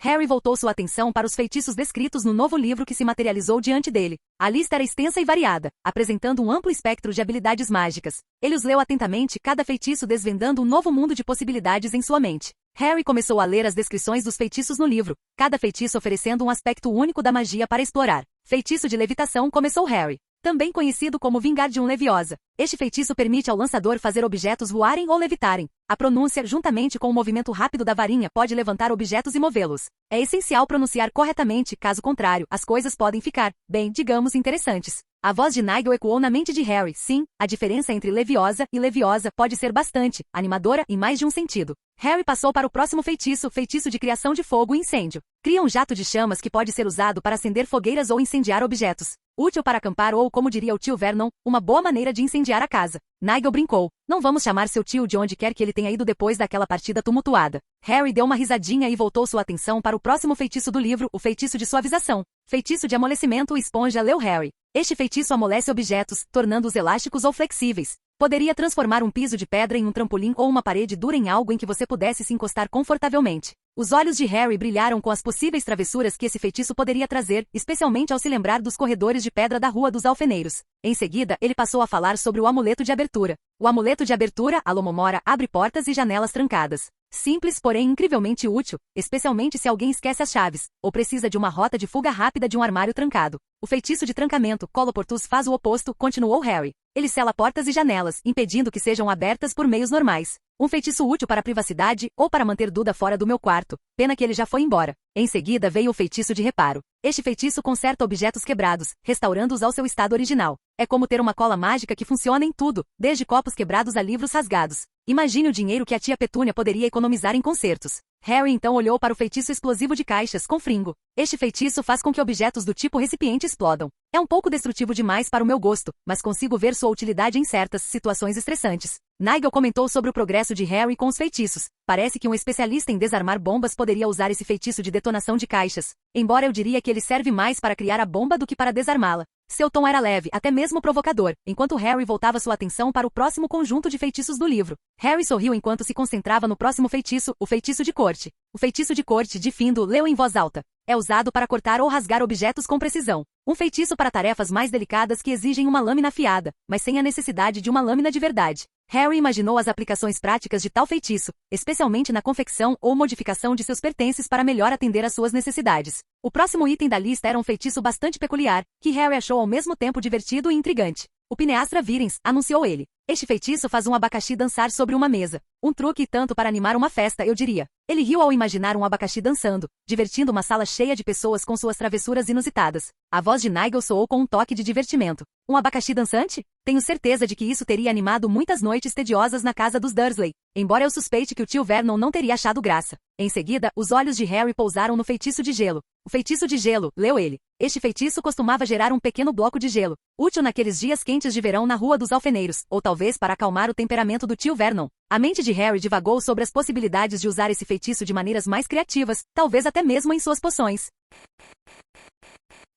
Harry voltou sua atenção para os feitiços descritos no novo livro que se materializou diante dele. A lista era extensa e variada, apresentando um amplo espectro de habilidades mágicas. Ele os leu atentamente, cada feitiço desvendando um novo mundo de possibilidades em sua mente. Harry começou a ler as descrições dos feitiços no livro, cada feitiço oferecendo um aspecto único da magia para explorar. Feitiço de levitação, começou Harry. Também conhecido como Wingardium Leviosa. Este feitiço permite ao lançador fazer objetos voarem ou levitarem. A pronúncia, juntamente com o movimento rápido da varinha, pode levantar objetos e movê-los. É essencial pronunciar corretamente, caso contrário, as coisas podem ficar, bem, digamos, interessantes. A voz de Nigel ecoou na mente de Harry. Sim, a diferença entre Leviosa e Leviosa pode ser bastante animadora em mais de um sentido. Harry passou para o próximo feitiço, feitiço de criação de fogo e incêndio. Cria um jato de chamas que pode ser usado para acender fogueiras ou incendiar objetos. Útil para acampar ou, como diria o tio Vernon, uma boa maneira de incendiar a casa. Nigel brincou. Não vamos chamar seu tio de onde quer que ele tenha ido depois daquela partida tumultuada. Harry deu uma risadinha e voltou sua atenção para o próximo feitiço do livro, o feitiço de suavização. Feitiço de amolecimento, esponja, leu Harry. Este feitiço amolece objetos, tornando-os elásticos ou flexíveis. Poderia transformar um piso de pedra em um trampolim ou uma parede dura em algo em que você pudesse se encostar confortavelmente. Os olhos de Harry brilharam com as possíveis travessuras que esse feitiço poderia trazer, especialmente ao se lembrar dos corredores de pedra da Rua dos Alfeneiros. Em seguida, ele passou a falar sobre o amuleto de abertura. O amuleto de abertura, Alomomora, abre portas e janelas trancadas. Simples, porém incrivelmente útil, especialmente se alguém esquece as chaves, ou precisa de uma rota de fuga rápida de um armário trancado. O feitiço de trancamento, Coloportus, faz o oposto, continuou Harry. Ele sela portas e janelas, impedindo que sejam abertas por meios normais. Um feitiço útil para a privacidade, ou para manter Duda fora do meu quarto. Pena que ele já foi embora. Em seguida veio o feitiço de reparo. Este feitiço conserta objetos quebrados, restaurando-os ao seu estado original. É como ter uma cola mágica que funciona em tudo, desde copos quebrados a livros rasgados. Imagine o dinheiro que a tia Petúnia poderia economizar em concertos. Harry então olhou para o feitiço explosivo de caixas, com Fringo. Este feitiço faz com que objetos do tipo recipiente explodam. É um pouco destrutivo demais para o meu gosto, mas consigo ver sua utilidade em certas situações estressantes. Nigel comentou sobre o progresso de Harry com os feitiços. Parece que um especialista em desarmar bombas poderia usar esse feitiço de detonação de caixas. Embora eu diria que ele serve mais para criar a bomba do que para desarmá-la. Seu tom era leve, até mesmo provocador, enquanto Harry voltava sua atenção para o próximo conjunto de feitiços do livro. Harry sorriu enquanto se concentrava no próximo feitiço, o feitiço de corte. O feitiço de corte de Findo leu em voz alta. É usado para cortar ou rasgar objetos com precisão. Um feitiço para tarefas mais delicadas que exigem uma lâmina afiada, mas sem a necessidade de uma lâmina de verdade. Harry imaginou as aplicações práticas de tal feitiço, especialmente na confecção ou modificação de seus pertences para melhor atender às suas necessidades. O próximo item da lista era um feitiço bastante peculiar, que Harry achou ao mesmo tempo divertido e intrigante. O Pineastra Virens, anunciou ele. Este feitiço faz um abacaxi dançar sobre uma mesa. Um truque tanto para animar uma festa, eu diria. Ele riu ao imaginar um abacaxi dançando, divertindo uma sala cheia de pessoas com suas travessuras inusitadas. A voz de Nigel soou com um toque de divertimento. Um abacaxi dançante? Tenho certeza de que isso teria animado muitas noites tediosas na casa dos Dursley, embora eu suspeite que o tio Vernon não teria achado graça. Em seguida, os olhos de Harry pousaram no feitiço de gelo. O feitiço de gelo, leu ele. Este feitiço costumava gerar um pequeno bloco de gelo, útil naqueles dias quentes de verão na Rua dos Alfeneiros, ou talvez para acalmar o temperamento do tio Vernon. A mente de Harry divagou sobre as possibilidades de usar esse feitiço de maneiras mais criativas, talvez até mesmo em suas poções.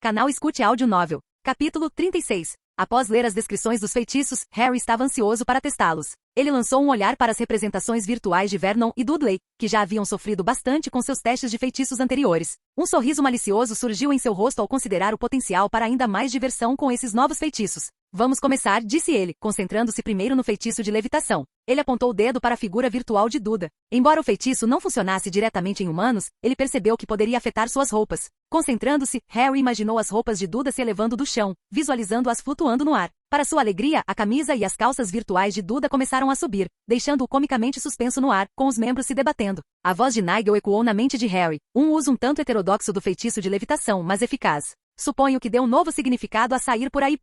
Canal Escute Áudio Novel. Capítulo 36. Após ler as descrições dos feitiços, Harry estava ansioso para testá-los. Ele lançou um olhar para as representações virtuais de Vernon e Dudley, que já haviam sofrido bastante com seus testes de feitiços anteriores. Um sorriso malicioso surgiu em seu rosto ao considerar o potencial para ainda mais diversão com esses novos feitiços. Vamos começar, disse ele, concentrando-se primeiro no feitiço de levitação. Ele apontou o dedo para a figura virtual de Duda. Embora o feitiço não funcionasse diretamente em humanos, ele percebeu que poderia afetar suas roupas. Concentrando-se, Harry imaginou as roupas de Duda se elevando do chão, visualizando-as flutuando no ar. Para sua alegria, a camisa e as calças virtuais de Duda começaram a subir, deixando-o comicamente suspenso no ar, com os membros se debatendo. A voz de Nigel ecoou na mente de Harry, um uso um tanto heterodoxo do feitiço de levitação, mas eficaz. Suponho que deu um novo significado a sair por aí.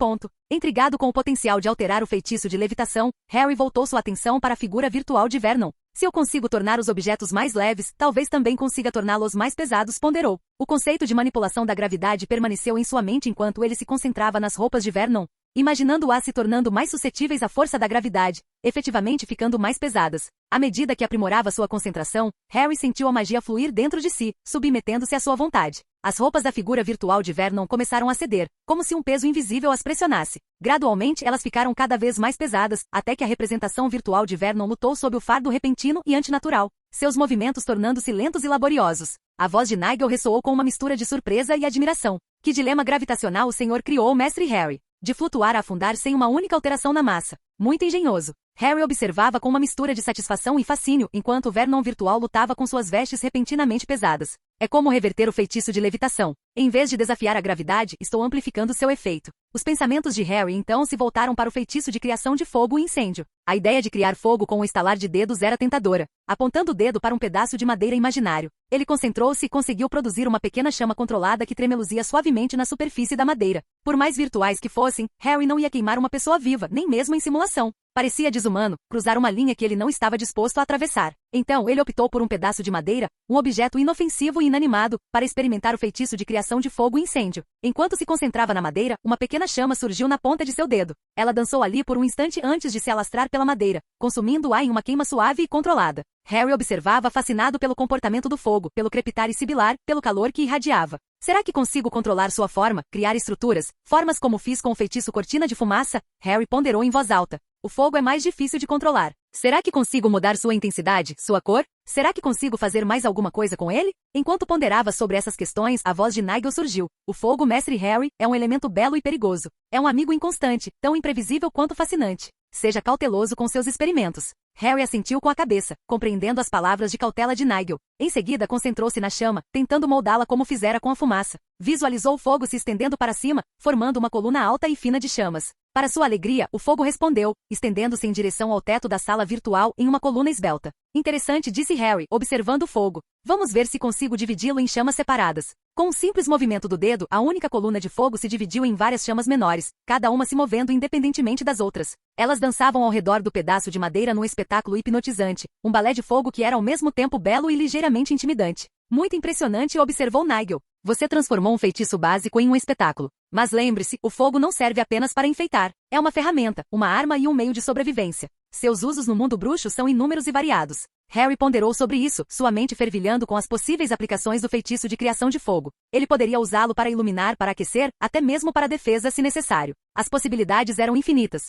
Intrigado com o potencial de alterar o feitiço de levitação, Harry voltou sua atenção para a figura virtual de Vernon. Se eu consigo tornar os objetos mais leves, talvez também consiga torná-los mais pesados, ponderou. O conceito de manipulação da gravidade permaneceu em sua mente enquanto ele se concentrava nas roupas de Vernon, imaginando-as se tornando mais suscetíveis à força da gravidade, efetivamente ficando mais pesadas. À medida que aprimorava sua concentração, Harry sentiu a magia fluir dentro de si, submetendo-se à sua vontade. As roupas da figura virtual de Vernon começaram a ceder, como se um peso invisível as pressionasse. Gradualmente elas ficaram cada vez mais pesadas, até que a representação virtual de Vernon lutou sob o fardo repentino e antinatural, seus movimentos tornando-se lentos e laboriosos. A voz de Nigel ressoou com uma mistura de surpresa e admiração. Que dilema gravitacional o senhor criou, mestre Harry? De flutuar a afundar sem uma única alteração na massa. Muito engenhoso. Harry observava com uma mistura de satisfação e fascínio enquanto o Vernon virtual lutava com suas vestes repentinamente pesadas. É como reverter o feitiço de levitação. Em vez de desafiar a gravidade, estou amplificando seu efeito. Os pensamentos de Harry então se voltaram para o feitiço de criação de fogo e incêndio. A ideia de criar fogo com um estalar de dedos era tentadora. Apontando o dedo para um pedaço de madeira imaginário, ele concentrou-se e conseguiu produzir uma pequena chama controlada que tremeluzia suavemente na superfície da madeira. Por mais virtuais que fossem, Harry não ia queimar uma pessoa viva, nem mesmo em simulação. Parecia desumano cruzar uma linha que ele não estava disposto a atravessar. Então ele optou por um pedaço de madeira, um objeto inofensivo e inanimado, para experimentar o feitiço de criação de fogo e incêndio. Enquanto se concentrava na madeira, uma pequena chama surgiu na ponta de seu dedo. Ela dançou ali por um instante antes de se alastrar pela madeira, consumindo-a em uma queima suave e controlada. Harry observava fascinado pelo comportamento do fogo, pelo crepitar e sibilar, pelo calor que irradiava. Será que consigo controlar sua forma, criar estruturas, formas como fiz com o feitiço cortina de fumaça? Harry ponderou em voz alta. O fogo é mais difícil de controlar. Será que consigo mudar sua intensidade, sua cor? Será que consigo fazer mais alguma coisa com ele? Enquanto ponderava sobre essas questões, a voz de Nigel surgiu. O fogo, mestre Harry, é um elemento belo e perigoso. É um amigo inconstante, tão imprevisível quanto fascinante. Seja cauteloso com seus experimentos. Harry assentiu com a cabeça, compreendendo as palavras de cautela de Nigel. Em seguida concentrou-se na chama, tentando moldá-la como fizera com a fumaça. Visualizou o fogo se estendendo para cima, formando uma coluna alta e fina de chamas. Para sua alegria, o fogo respondeu, estendendo-se em direção ao teto da sala virtual em uma coluna esbelta. Interessante, disse Harry, observando o fogo. Vamos ver se consigo dividi-lo em chamas separadas. Com um simples movimento do dedo, a única coluna de fogo se dividiu em várias chamas menores, cada uma se movendo independentemente das outras. Elas dançavam ao redor do pedaço de madeira num espetáculo hipnotizante, um balé de fogo que era ao mesmo tempo belo e ligeiramente intimidante. Muito impressionante, observou Nigel. Você transformou um feitiço básico em um espetáculo. Mas lembre-se, o fogo não serve apenas para enfeitar. É uma ferramenta, uma arma e um meio de sobrevivência. Seus usos no mundo bruxo são inúmeros e variados. Harry ponderou sobre isso, sua mente fervilhando com as possíveis aplicações do feitiço de criação de fogo. Ele poderia usá-lo para iluminar, para aquecer, até mesmo para defesa se necessário. As possibilidades eram infinitas.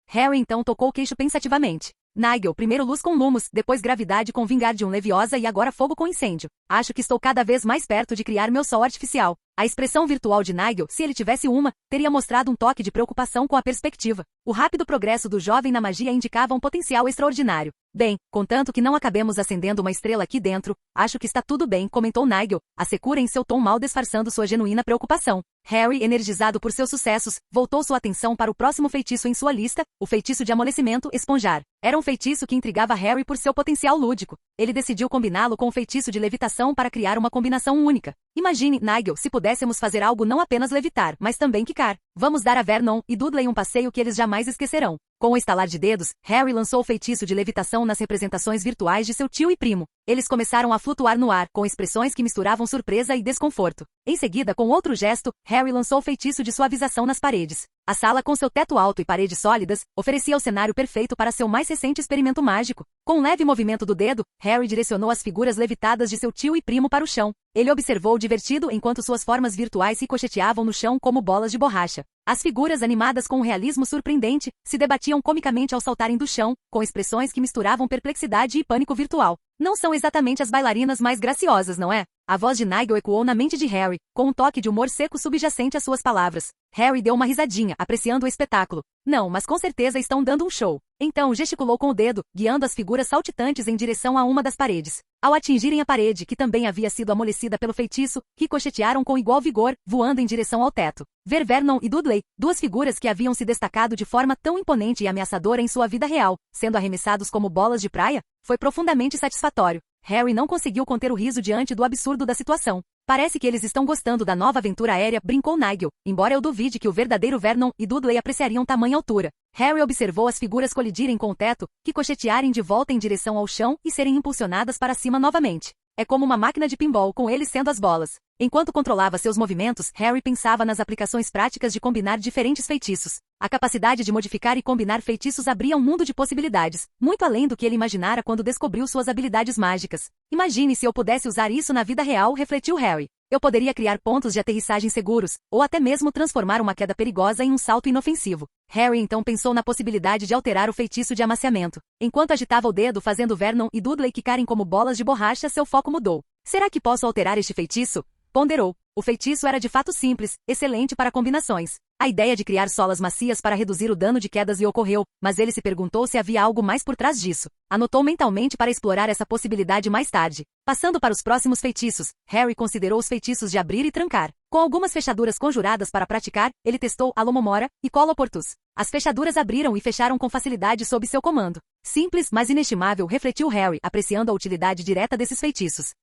Harry então tocou o queixo pensativamente. Nigel, primeiro luz com lumos, depois gravidade com Wingardium Leviosa e agora fogo com incêndio. Acho que estou cada vez mais perto de criar meu sol artificial. A expressão virtual de Nigel, se ele tivesse uma, teria mostrado um toque de preocupação com a perspectiva. O rápido progresso do jovem na magia indicava um potencial extraordinário. Bem, contanto que não acabemos acendendo uma estrela aqui dentro, acho que está tudo bem, comentou Nigel, a secura em seu tom mal disfarçando sua genuína preocupação. Harry, energizado por seus sucessos, voltou sua atenção para o próximo feitiço em sua lista, o feitiço de amolecimento esponjar. Era um feitiço que intrigava Harry por seu potencial lúdico. Ele decidiu combiná-lo com o feitiço de levitação para criar uma combinação única. Imagine, Nigel, se pudéssemos fazer algo não apenas levitar, mas também quicar. Vamos dar a Vernon e Dudley um passeio que eles jamais esquecerão. Com o estalar de dedos, Harry lançou o feitiço de levitação nas representações virtuais de seu tio e primo. Eles começaram a flutuar no ar, com expressões que misturavam surpresa e desconforto. Em seguida, com outro gesto, Harry lançou o feitiço de suavização nas paredes. A sala, com seu teto alto e paredes sólidas, oferecia o cenário perfeito para seu mais recente experimento mágico. Com um leve movimento do dedo, Harry direcionou as figuras levitadas de seu tio e primo para o chão. Ele observou divertido enquanto suas formas virtuais ricocheteavam no chão como bolas de borracha. As figuras, animadas com um realismo surpreendente, se debatiam comicamente ao saltarem do chão, com expressões que misturavam perplexidade e pânico virtual. Não são exatamente as bailarinas mais graciosas, não é? A voz de Nigel ecoou na mente de Harry, com um toque de humor seco subjacente às suas palavras. Harry deu uma risadinha, apreciando o espetáculo. Não, mas com certeza estão dando um show. Então gesticulou com o dedo, guiando as figuras saltitantes em direção a uma das paredes. Ao atingirem a parede, que também havia sido amolecida pelo feitiço, ricochetearam com igual vigor, voando em direção ao teto. Ver Vernon e Dudley, duas figuras que haviam se destacado de forma tão imponente e ameaçadora em sua vida real, sendo arremessados como bolas de praia, foi profundamente satisfatório. Harry não conseguiu conter o riso diante do absurdo da situação. Parece que eles estão gostando da nova aventura aérea, brincou Nigel, embora eu duvide que o verdadeiro Vernon e Dudley apreciariam tamanha altura. Harry observou as figuras colidirem com o teto, ricochetearem de volta em direção ao chão e serem impulsionadas para cima novamente. É como uma máquina de pinball com eles sendo as bolas. Enquanto controlava seus movimentos, Harry pensava nas aplicações práticas de combinar diferentes feitiços. A capacidade de modificar e combinar feitiços abria um mundo de possibilidades, muito além do que ele imaginara quando descobriu suas habilidades mágicas. Imagine se eu pudesse usar isso na vida real, refletiu Harry. Eu poderia criar pontos de aterrissagem seguros, ou até mesmo transformar uma queda perigosa em um salto inofensivo. Harry então pensou na possibilidade de alterar o feitiço de amaciamento. Enquanto agitava o dedo fazendo Vernon e Dudley quicarem como bolas de borracha, seu foco mudou. Será que posso alterar este feitiço? Ponderou. O feitiço era de fato simples, excelente para combinações. A ideia de criar solas macias para reduzir o dano de quedas lhe ocorreu, mas ele se perguntou se havia algo mais por trás disso. Anotou mentalmente para explorar essa possibilidade mais tarde. Passando para os próximos feitiços, Harry considerou os feitiços de abrir e trancar. Com algumas fechaduras conjuradas para praticar, ele testou Alomomora e Coloportus. As fechaduras abriram e fecharam com facilidade sob seu comando. Simples, mas inestimável, refletiu Harry, apreciando a utilidade direta desses feitiços.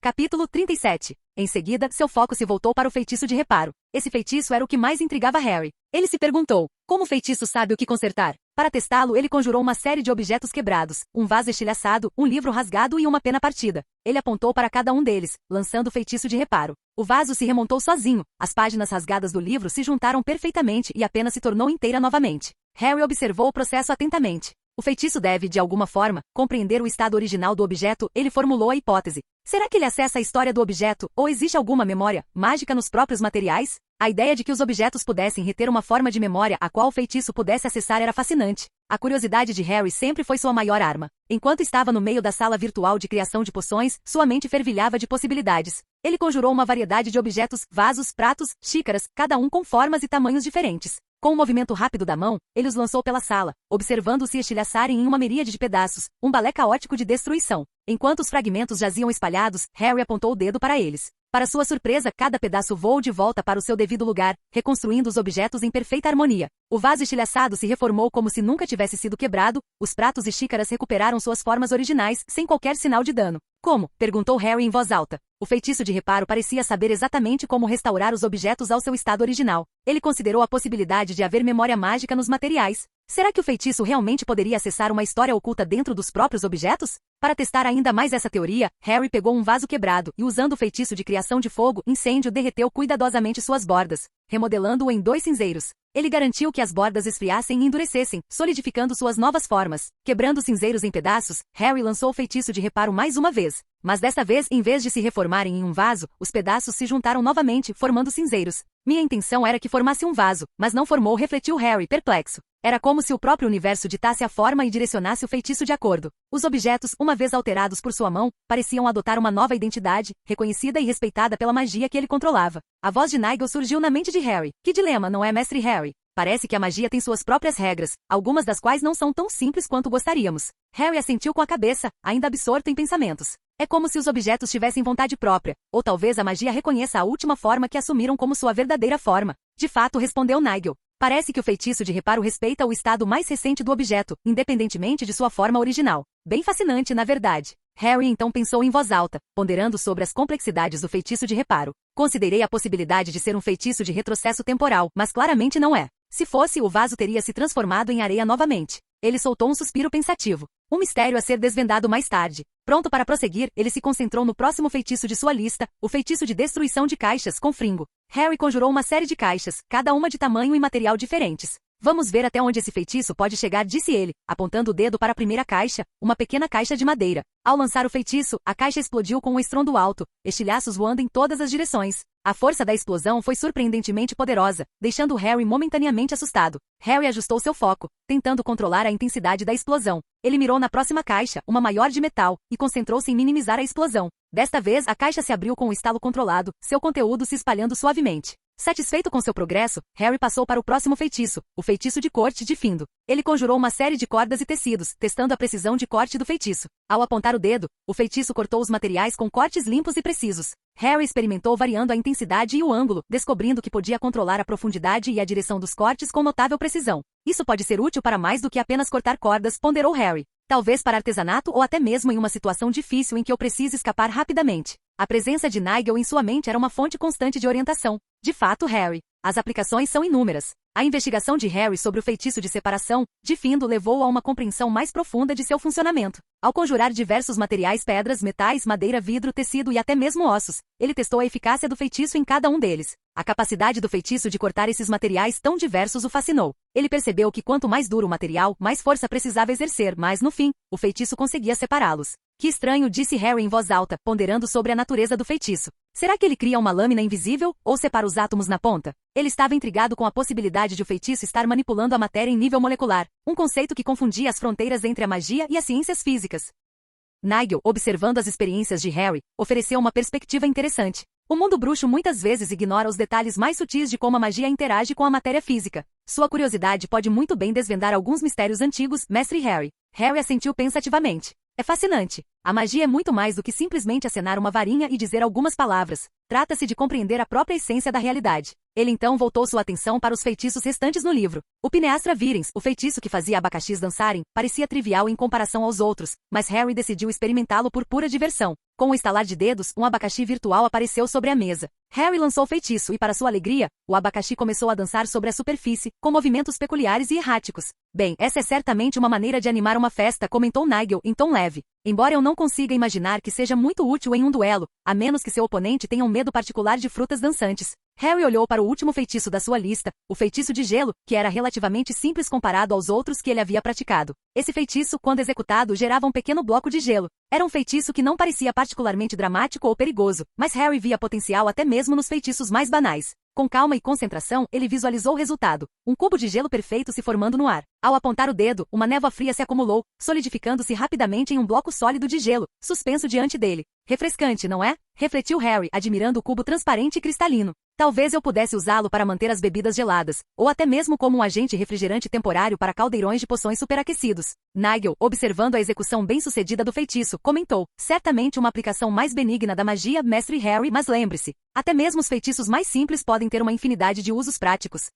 Capítulo 37. Em seguida, seu foco se voltou para o feitiço de reparo. Esse feitiço era o que mais intrigava Harry. Ele se perguntou, como o feitiço sabe o que consertar? Para testá-lo, ele conjurou uma série de objetos quebrados, um vaso estilhaçado, um livro rasgado e uma pena partida. Ele apontou para cada um deles, lançando o feitiço de reparo. O vaso se remontou sozinho, as páginas rasgadas do livro se juntaram perfeitamente e a pena se tornou inteira novamente. Harry observou o processo atentamente. O feitiço deve, de alguma forma, compreender o estado original do objeto, ele formulou a hipótese. Será que ele acessa a história do objeto, ou existe alguma memória mágica nos próprios materiais? A ideia de que os objetos pudessem reter uma forma de memória a qual o feitiço pudesse acessar era fascinante. A curiosidade de Harry sempre foi sua maior arma. Enquanto estava no meio da sala virtual de criação de poções, sua mente fervilhava de possibilidades. Ele conjurou uma variedade de objetos, vasos, pratos, xícaras, cada um com formas e tamanhos diferentes. Com um movimento rápido da mão, ele os lançou pela sala, observando-se estilhaçarem em uma miríade de pedaços, um balé caótico de destruição. Enquanto os fragmentos jaziam espalhados, Harry apontou o dedo para eles. Para sua surpresa, cada pedaço voou de volta para o seu devido lugar, reconstruindo os objetos em perfeita harmonia. O vaso estilhaçado se reformou como se nunca tivesse sido quebrado, os pratos e xícaras recuperaram suas formas originais, sem qualquer sinal de dano. Como? Perguntou Harry em voz alta. O feitiço de reparo parecia saber exatamente como restaurar os objetos ao seu estado original. Ele considerou a possibilidade de haver memória mágica nos materiais. Será que o feitiço realmente poderia acessar uma história oculta dentro dos próprios objetos? Para testar ainda mais essa teoria, Harry pegou um vaso quebrado e, usando o feitiço de criação de fogo, incêndio derreteu cuidadosamente suas bordas, remodelando-o em 2 cinzeiros. Ele garantiu que as bordas esfriassem e endurecessem, solidificando suas novas formas. Quebrando os cinzeiros em pedaços, Harry lançou o feitiço de reparo mais uma vez. Mas desta vez, em vez de se reformarem em um vaso, os pedaços se juntaram novamente, formando cinzeiros. Minha intenção era que formasse um vaso, mas não formou, refletiu Harry, perplexo. Era como se o próprio universo ditasse a forma e direcionasse o feitiço de acordo. Os objetos, uma vez alterados por sua mão, pareciam adotar uma nova identidade, reconhecida e respeitada pela magia que ele controlava. A voz de Nigel surgiu na mente de Harry. Que dilema, não é, mestre Harry? Parece que a magia tem suas próprias regras, algumas das quais não são tão simples quanto gostaríamos. Harry assentiu com a cabeça, ainda absorto em pensamentos. É como se os objetos tivessem vontade própria, ou talvez a magia reconheça a última forma que assumiram como sua verdadeira forma. De fato, respondeu Nigel. Parece que o feitiço de reparo respeita o estado mais recente do objeto, independentemente de sua forma original. Bem fascinante, na verdade. Harry então pensou em voz alta, ponderando sobre as complexidades do feitiço de reparo. Considerei a possibilidade de ser um feitiço de retrocesso temporal, mas claramente não é. Se fosse, o vaso teria se transformado em areia novamente. Ele soltou um suspiro pensativo. Um mistério a ser desvendado mais tarde. Pronto para prosseguir, ele se concentrou no próximo feitiço de sua lista, o feitiço de destruição de caixas, com fringo. Harry conjurou uma série de caixas, cada uma de tamanho e material diferentes. Vamos ver até onde esse feitiço pode chegar, disse ele, apontando o dedo para a primeira caixa, uma pequena caixa de madeira. Ao lançar o feitiço, a caixa explodiu com um estrondo alto, estilhaços voando em todas as direções. A força da explosão foi surpreendentemente poderosa, deixando Harry momentaneamente assustado. Harry ajustou seu foco, tentando controlar a intensidade da explosão. Ele mirou na próxima caixa, uma maior de metal, e concentrou-se em minimizar a explosão. Desta vez, a caixa se abriu com um estalo controlado, seu conteúdo se espalhando suavemente. Satisfeito com seu progresso, Harry passou para o próximo feitiço, o feitiço de corte de Findo. Ele conjurou uma série de cordas e tecidos, testando a precisão de corte do feitiço. Ao apontar o dedo, o feitiço cortou os materiais com cortes limpos e precisos. Harry experimentou variando a intensidade e o ângulo, descobrindo que podia controlar a profundidade e a direção dos cortes com notável precisão. Isso pode ser útil para mais do que apenas cortar cordas, ponderou Harry. Talvez para artesanato ou até mesmo em uma situação difícil em que eu precise escapar rapidamente. A presença de Nigel em sua mente era uma fonte constante de orientação. De fato, Harry, as aplicações são inúmeras. A investigação de Harry sobre o feitiço de separação de Findo levou a uma compreensão mais profunda de seu funcionamento. Ao conjurar diversos materiais, pedras, metais, madeira, vidro, tecido e até mesmo ossos, ele testou a eficácia do feitiço em cada um deles. A capacidade do feitiço de cortar esses materiais tão diversos o fascinou. Ele percebeu que quanto mais duro o material, mais força precisava exercer, mas no fim, o feitiço conseguia separá-los. Que estranho, disse Harry em voz alta, ponderando sobre a natureza do feitiço. Será que ele cria uma lâmina invisível, ou separa os átomos na ponta? Ele estava intrigado com a possibilidade de o feitiço estar manipulando a matéria em nível molecular, um conceito que confundia as fronteiras entre a magia e as ciências físicas. Nigel, observando as experiências de Harry, ofereceu uma perspectiva interessante. O mundo bruxo muitas vezes ignora os detalhes mais sutis de como a magia interage com a matéria física. Sua curiosidade pode muito bem desvendar alguns mistérios antigos, mestre Harry. Harry assentiu pensativamente. É fascinante. A magia é muito mais do que simplesmente acenar uma varinha e dizer algumas palavras. Trata-se de compreender a própria essência da realidade. Ele então voltou sua atenção para os feitiços restantes no livro. O Pineastra Virens, o feitiço que fazia abacaxis dançarem, parecia trivial em comparação aos outros, mas Harry decidiu experimentá-lo por pura diversão. Com um estalar de dedos, um abacaxi virtual apareceu sobre a mesa. Harry lançou o feitiço e, para sua alegria, o abacaxi começou a dançar sobre a superfície, com movimentos peculiares e erráticos. Bem, essa é certamente uma maneira de animar uma festa, comentou Nigel em tom leve. Embora eu não consiga imaginar que seja muito útil em um duelo, a menos que seu oponente tenha um medo particular de frutas dançantes. Harry olhou para o último feitiço da sua lista, o feitiço de gelo, que era relativamente simples comparado aos outros que ele havia praticado. Esse feitiço, quando executado, gerava um pequeno bloco de gelo. Era um feitiço que não parecia particularmente dramático ou perigoso, mas Harry via potencial até mesmo nos feitiços mais banais. Com calma e concentração, ele visualizou o resultado. Um cubo de gelo perfeito se formando no ar. Ao apontar o dedo, uma névoa fria se acumulou, solidificando-se rapidamente em um bloco sólido de gelo, suspenso diante dele. Refrescante, não é? Refletiu Harry, admirando o cubo transparente e cristalino. Talvez eu pudesse usá-lo para manter as bebidas geladas, ou até mesmo como um agente refrigerante temporário para caldeirões de poções superaquecidos. Nigel, observando a execução bem-sucedida do feitiço, comentou, certamente uma aplicação mais benigna da magia, mestre Harry, mas lembre-se, até mesmo os feitiços mais simples podem ter uma infinidade de usos práticos.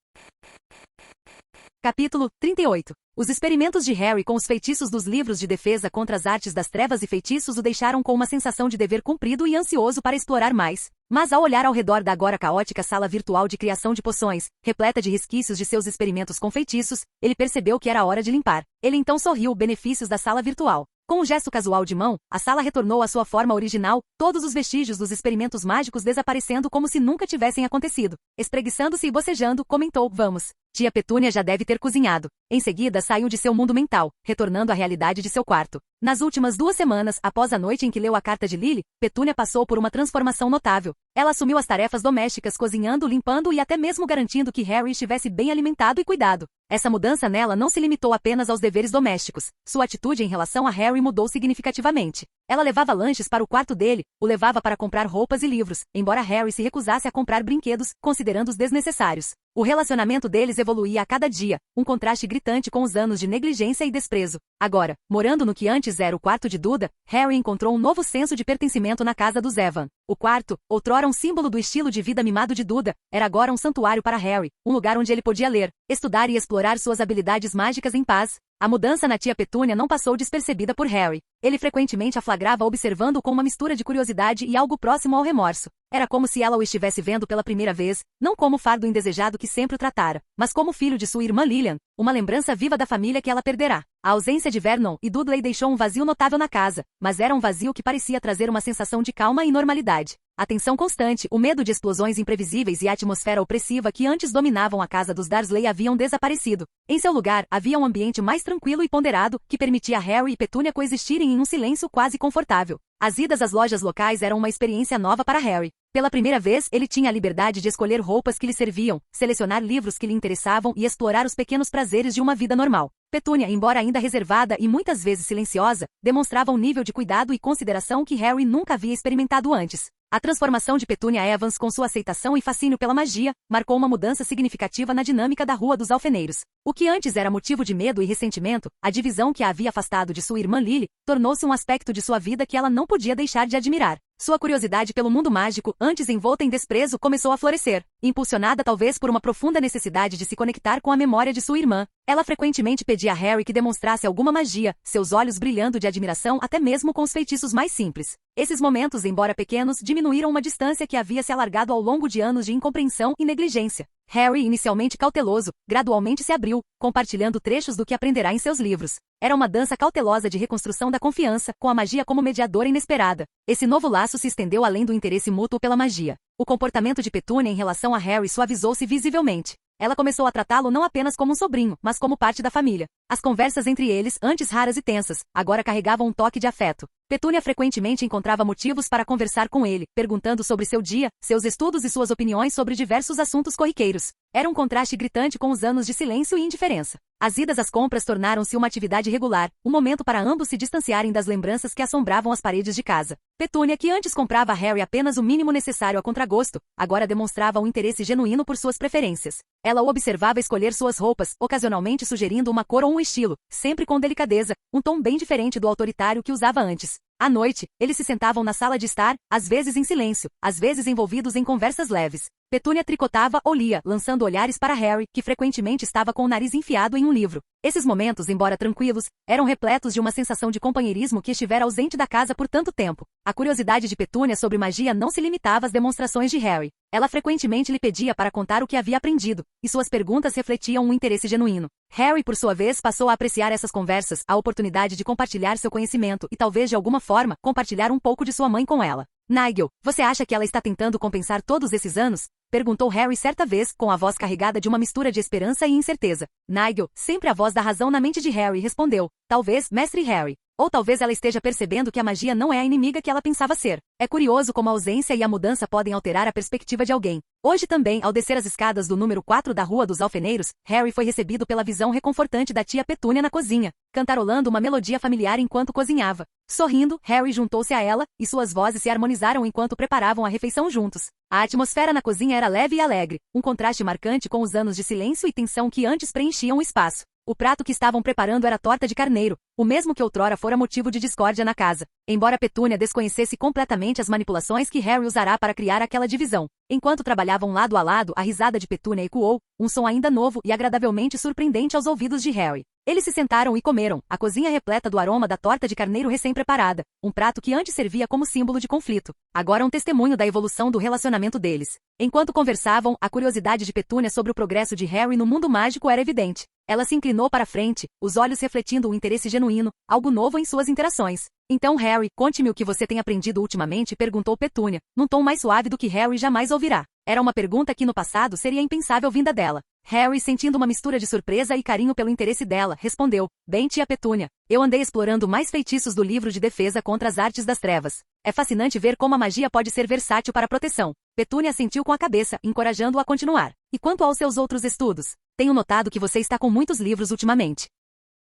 Capítulo 38. Os experimentos de Harry com os feitiços dos livros de defesa contra as artes das trevas e feitiços o deixaram com uma sensação de dever cumprido e ansioso para explorar mais. Mas ao olhar ao redor da agora caótica sala virtual de criação de poções, repleta de resquícios de seus experimentos com feitiços, ele percebeu que era hora de limpar. Ele então sorriu benefícios da sala virtual. Com um gesto casual de mão, a sala retornou à sua forma original, todos os vestígios dos experimentos mágicos desaparecendo como se nunca tivessem acontecido. Espreguiçando-se e bocejando, comentou, vamos. Tia Petúnia já deve ter cozinhado. Em seguida saiu de seu mundo mental, retornando à realidade de seu quarto. Nas últimas 2 semanas, após a noite em que leu a carta de Lily, Petúnia passou por uma transformação notável. Ela assumiu as tarefas domésticas, cozinhando, limpando e até mesmo garantindo que Harry estivesse bem alimentado e cuidado. Essa mudança nela não se limitou apenas aos deveres domésticos. Sua atitude em relação a Harry mudou significativamente. Ela levava lanches para o quarto dele, o levava para comprar roupas e livros, embora Harry se recusasse a comprar brinquedos, considerando-os desnecessários. O relacionamento deles evoluía a cada dia, um contraste gritante com os anos de negligência e desprezo. Agora, morando no que antes era o quarto de Duda, Harry encontrou um novo senso de pertencimento na casa dos Evan. O quarto, outrora um símbolo do estilo de vida mimado de Duda, era agora um santuário para Harry, um lugar onde ele podia ler, estudar e explorar suas habilidades mágicas em paz. A mudança na tia Petúnia não passou despercebida por Harry. Ele frequentemente a flagrava observando com uma mistura de curiosidade e algo próximo ao remorso. Era como se ela o estivesse vendo pela primeira vez, não como o fardo indesejado que sempre o tratara, mas como filho de sua irmã Lillian, uma lembrança viva da família que ela perderá. A ausência de Vernon e Dudley deixou um vazio notável na casa, mas era um vazio que parecia trazer uma sensação de calma e normalidade. A tensão constante, o medo de explosões imprevisíveis e a atmosfera opressiva que antes dominavam a casa dos Dursley haviam desaparecido. Em seu lugar, havia um ambiente mais tranquilo e ponderado, que permitia Harry e Petúnia coexistirem em um silêncio quase confortável. As idas às lojas locais eram uma experiência nova para Harry. Pela primeira vez, ele tinha a liberdade de escolher roupas que lhe serviam, selecionar livros que lhe interessavam e explorar os pequenos prazeres de uma vida normal. Petúnia, embora ainda reservada e muitas vezes silenciosa, demonstrava um nível de cuidado e consideração que Harry nunca havia experimentado antes. A transformação de Petúnia Evans com sua aceitação e fascínio pela magia marcou uma mudança significativa na dinâmica da Rua dos Alfeneiros. O que antes era motivo de medo e ressentimento, a divisão que a havia afastado de sua irmã Lily, tornou-se um aspecto de sua vida que ela não podia deixar de admirar. Sua curiosidade pelo mundo mágico, antes envolta em desprezo, começou a florescer, impulsionada talvez por uma profunda necessidade de se conectar com a memória de sua irmã. Ela frequentemente pedia a Harry que demonstrasse alguma magia, seus olhos brilhando de admiração até mesmo com os feitiços mais simples. Esses momentos, embora pequenos, diminuíram uma distância que havia se alargado ao longo de anos de incompreensão e negligência. Harry, inicialmente cauteloso, gradualmente se abriu, compartilhando trechos do que aprenderá em seus livros. Era uma dança cautelosa de reconstrução da confiança, com a magia como mediadora inesperada. Esse novo laço se estendeu além do interesse mútuo pela magia. O comportamento de Petúnia em relação a Harry suavizou-se visivelmente. Ela começou a tratá-lo não apenas como um sobrinho, mas como parte da família. As conversas entre eles, antes raras e tensas, agora carregavam um toque de afeto. Petúnia frequentemente encontrava motivos para conversar com ele, perguntando sobre seu dia, seus estudos e suas opiniões sobre diversos assuntos corriqueiros. Era um contraste gritante com os anos de silêncio e indiferença. As idas às compras tornaram-se uma atividade regular, um momento para ambos se distanciarem das lembranças que assombravam as paredes de casa. Petúnia, que antes comprava a Harry apenas o mínimo necessário a contragosto, agora demonstrava um interesse genuíno por suas preferências. Ela o observava escolher suas roupas, ocasionalmente sugerindo uma cor ou um estilo, sempre com delicadeza, um tom bem diferente do autoritário que usava antes. À noite, eles se sentavam na sala de estar, às vezes em silêncio, às vezes envolvidos em conversas leves. Petúnia tricotava ou lia, lançando olhares para Harry, que frequentemente estava com o nariz enfiado em um livro. Esses momentos, embora tranquilos, eram repletos de uma sensação de companheirismo que estivera ausente da casa por tanto tempo. A curiosidade de Petúnia sobre magia não se limitava às demonstrações de Harry. Ela frequentemente lhe pedia para contar o que havia aprendido, e suas perguntas refletiam um interesse genuíno. Harry, por sua vez, passou a apreciar essas conversas, a oportunidade de compartilhar seu conhecimento e talvez de alguma forma, compartilhar um pouco de sua mãe com ela. Nigel, você acha que ela está tentando compensar todos esses anos? Perguntou Harry certa vez, com a voz carregada de uma mistura de esperança e incerteza. Nigel, sempre a voz da razão na mente de Harry, respondeu. Talvez, mestre Harry. Ou talvez ela esteja percebendo que a magia não é a inimiga que ela pensava ser. É curioso como a ausência e a mudança podem alterar a perspectiva de alguém. Hoje também, ao descer as escadas do número 4 da Rua dos Alfeneiros, Harry foi recebido pela visão reconfortante da tia Petúnia na cozinha, cantarolando uma melodia familiar enquanto cozinhava. Sorrindo, Harry juntou-se a ela, e suas vozes se harmonizaram enquanto preparavam a refeição juntos. A atmosfera na cozinha era leve e alegre, um contraste marcante com os anos de silêncio e tensão que antes preenchiam o espaço. O prato que estavam preparando era torta de carneiro, o mesmo que outrora fora motivo de discórdia na casa. Embora Petúnia desconhecesse completamente as manipulações que Harry usará para criar aquela divisão. Enquanto trabalhavam lado a lado, a risada de Petúnia ecoou, um som ainda novo e agradavelmente surpreendente aos ouvidos de Harry. Eles se sentaram e comeram, a cozinha repleta do aroma da torta de carneiro recém-preparada, um prato que antes servia como símbolo de conflito, agora um testemunho da evolução do relacionamento deles. Enquanto conversavam, a curiosidade de Petúnia sobre o progresso de Harry no mundo mágico era evidente. Ela se inclinou para a frente, os olhos refletindo um interesse genuíno, algo novo em suas interações. Então Harry, conte-me o que você tem aprendido ultimamente, perguntou Petúnia, num tom mais suave do que Harry jamais ouvirá. Era uma pergunta que no passado seria impensável vinda dela. Harry, sentindo uma mistura de surpresa e carinho pelo interesse dela, respondeu, bem tia Petúnia, eu andei explorando mais feitiços do livro de defesa contra as artes das trevas. É fascinante ver como a magia pode ser versátil para a proteção. Petúnia assentiu com a cabeça, encorajando-o a continuar. E quanto aos seus outros estudos? Tenho notado que você está com muitos livros ultimamente.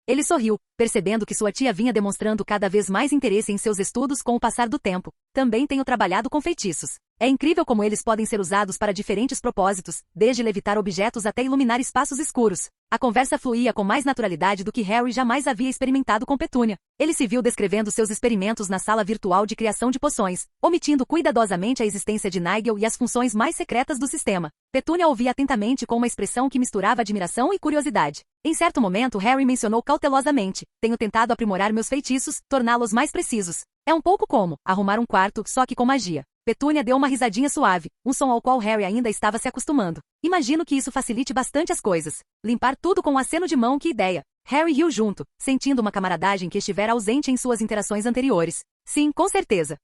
Ele sorriu, percebendo que sua tia vinha demonstrando cada vez mais interesse em seus estudos com o passar do tempo. Também tenho trabalhado com feitiços. É incrível como eles podem ser usados para diferentes propósitos, desde levitar objetos até iluminar espaços escuros. A conversa fluía com mais naturalidade do que Harry jamais havia experimentado com Petúnia. Ele se viu descrevendo seus experimentos na sala virtual de criação de poções, omitindo cuidadosamente a existência de Nigel e as funções mais secretas do sistema. Petúnia ouvia atentamente com uma expressão que misturava admiração e curiosidade. Em certo momento, Harry mencionou cautelosamente, tenho tentado aprimorar meus feitiços, torná-los mais precisos. É um pouco como arrumar um quarto, só que com magia. Petúnia deu uma risadinha suave, um som ao qual Harry ainda estava se acostumando. Imagino que isso facilite bastante as coisas. Limpar tudo com um aceno de mão, que ideia. Harry riu junto, sentindo uma camaradagem que estivera ausente em suas interações anteriores. Sim, com certeza.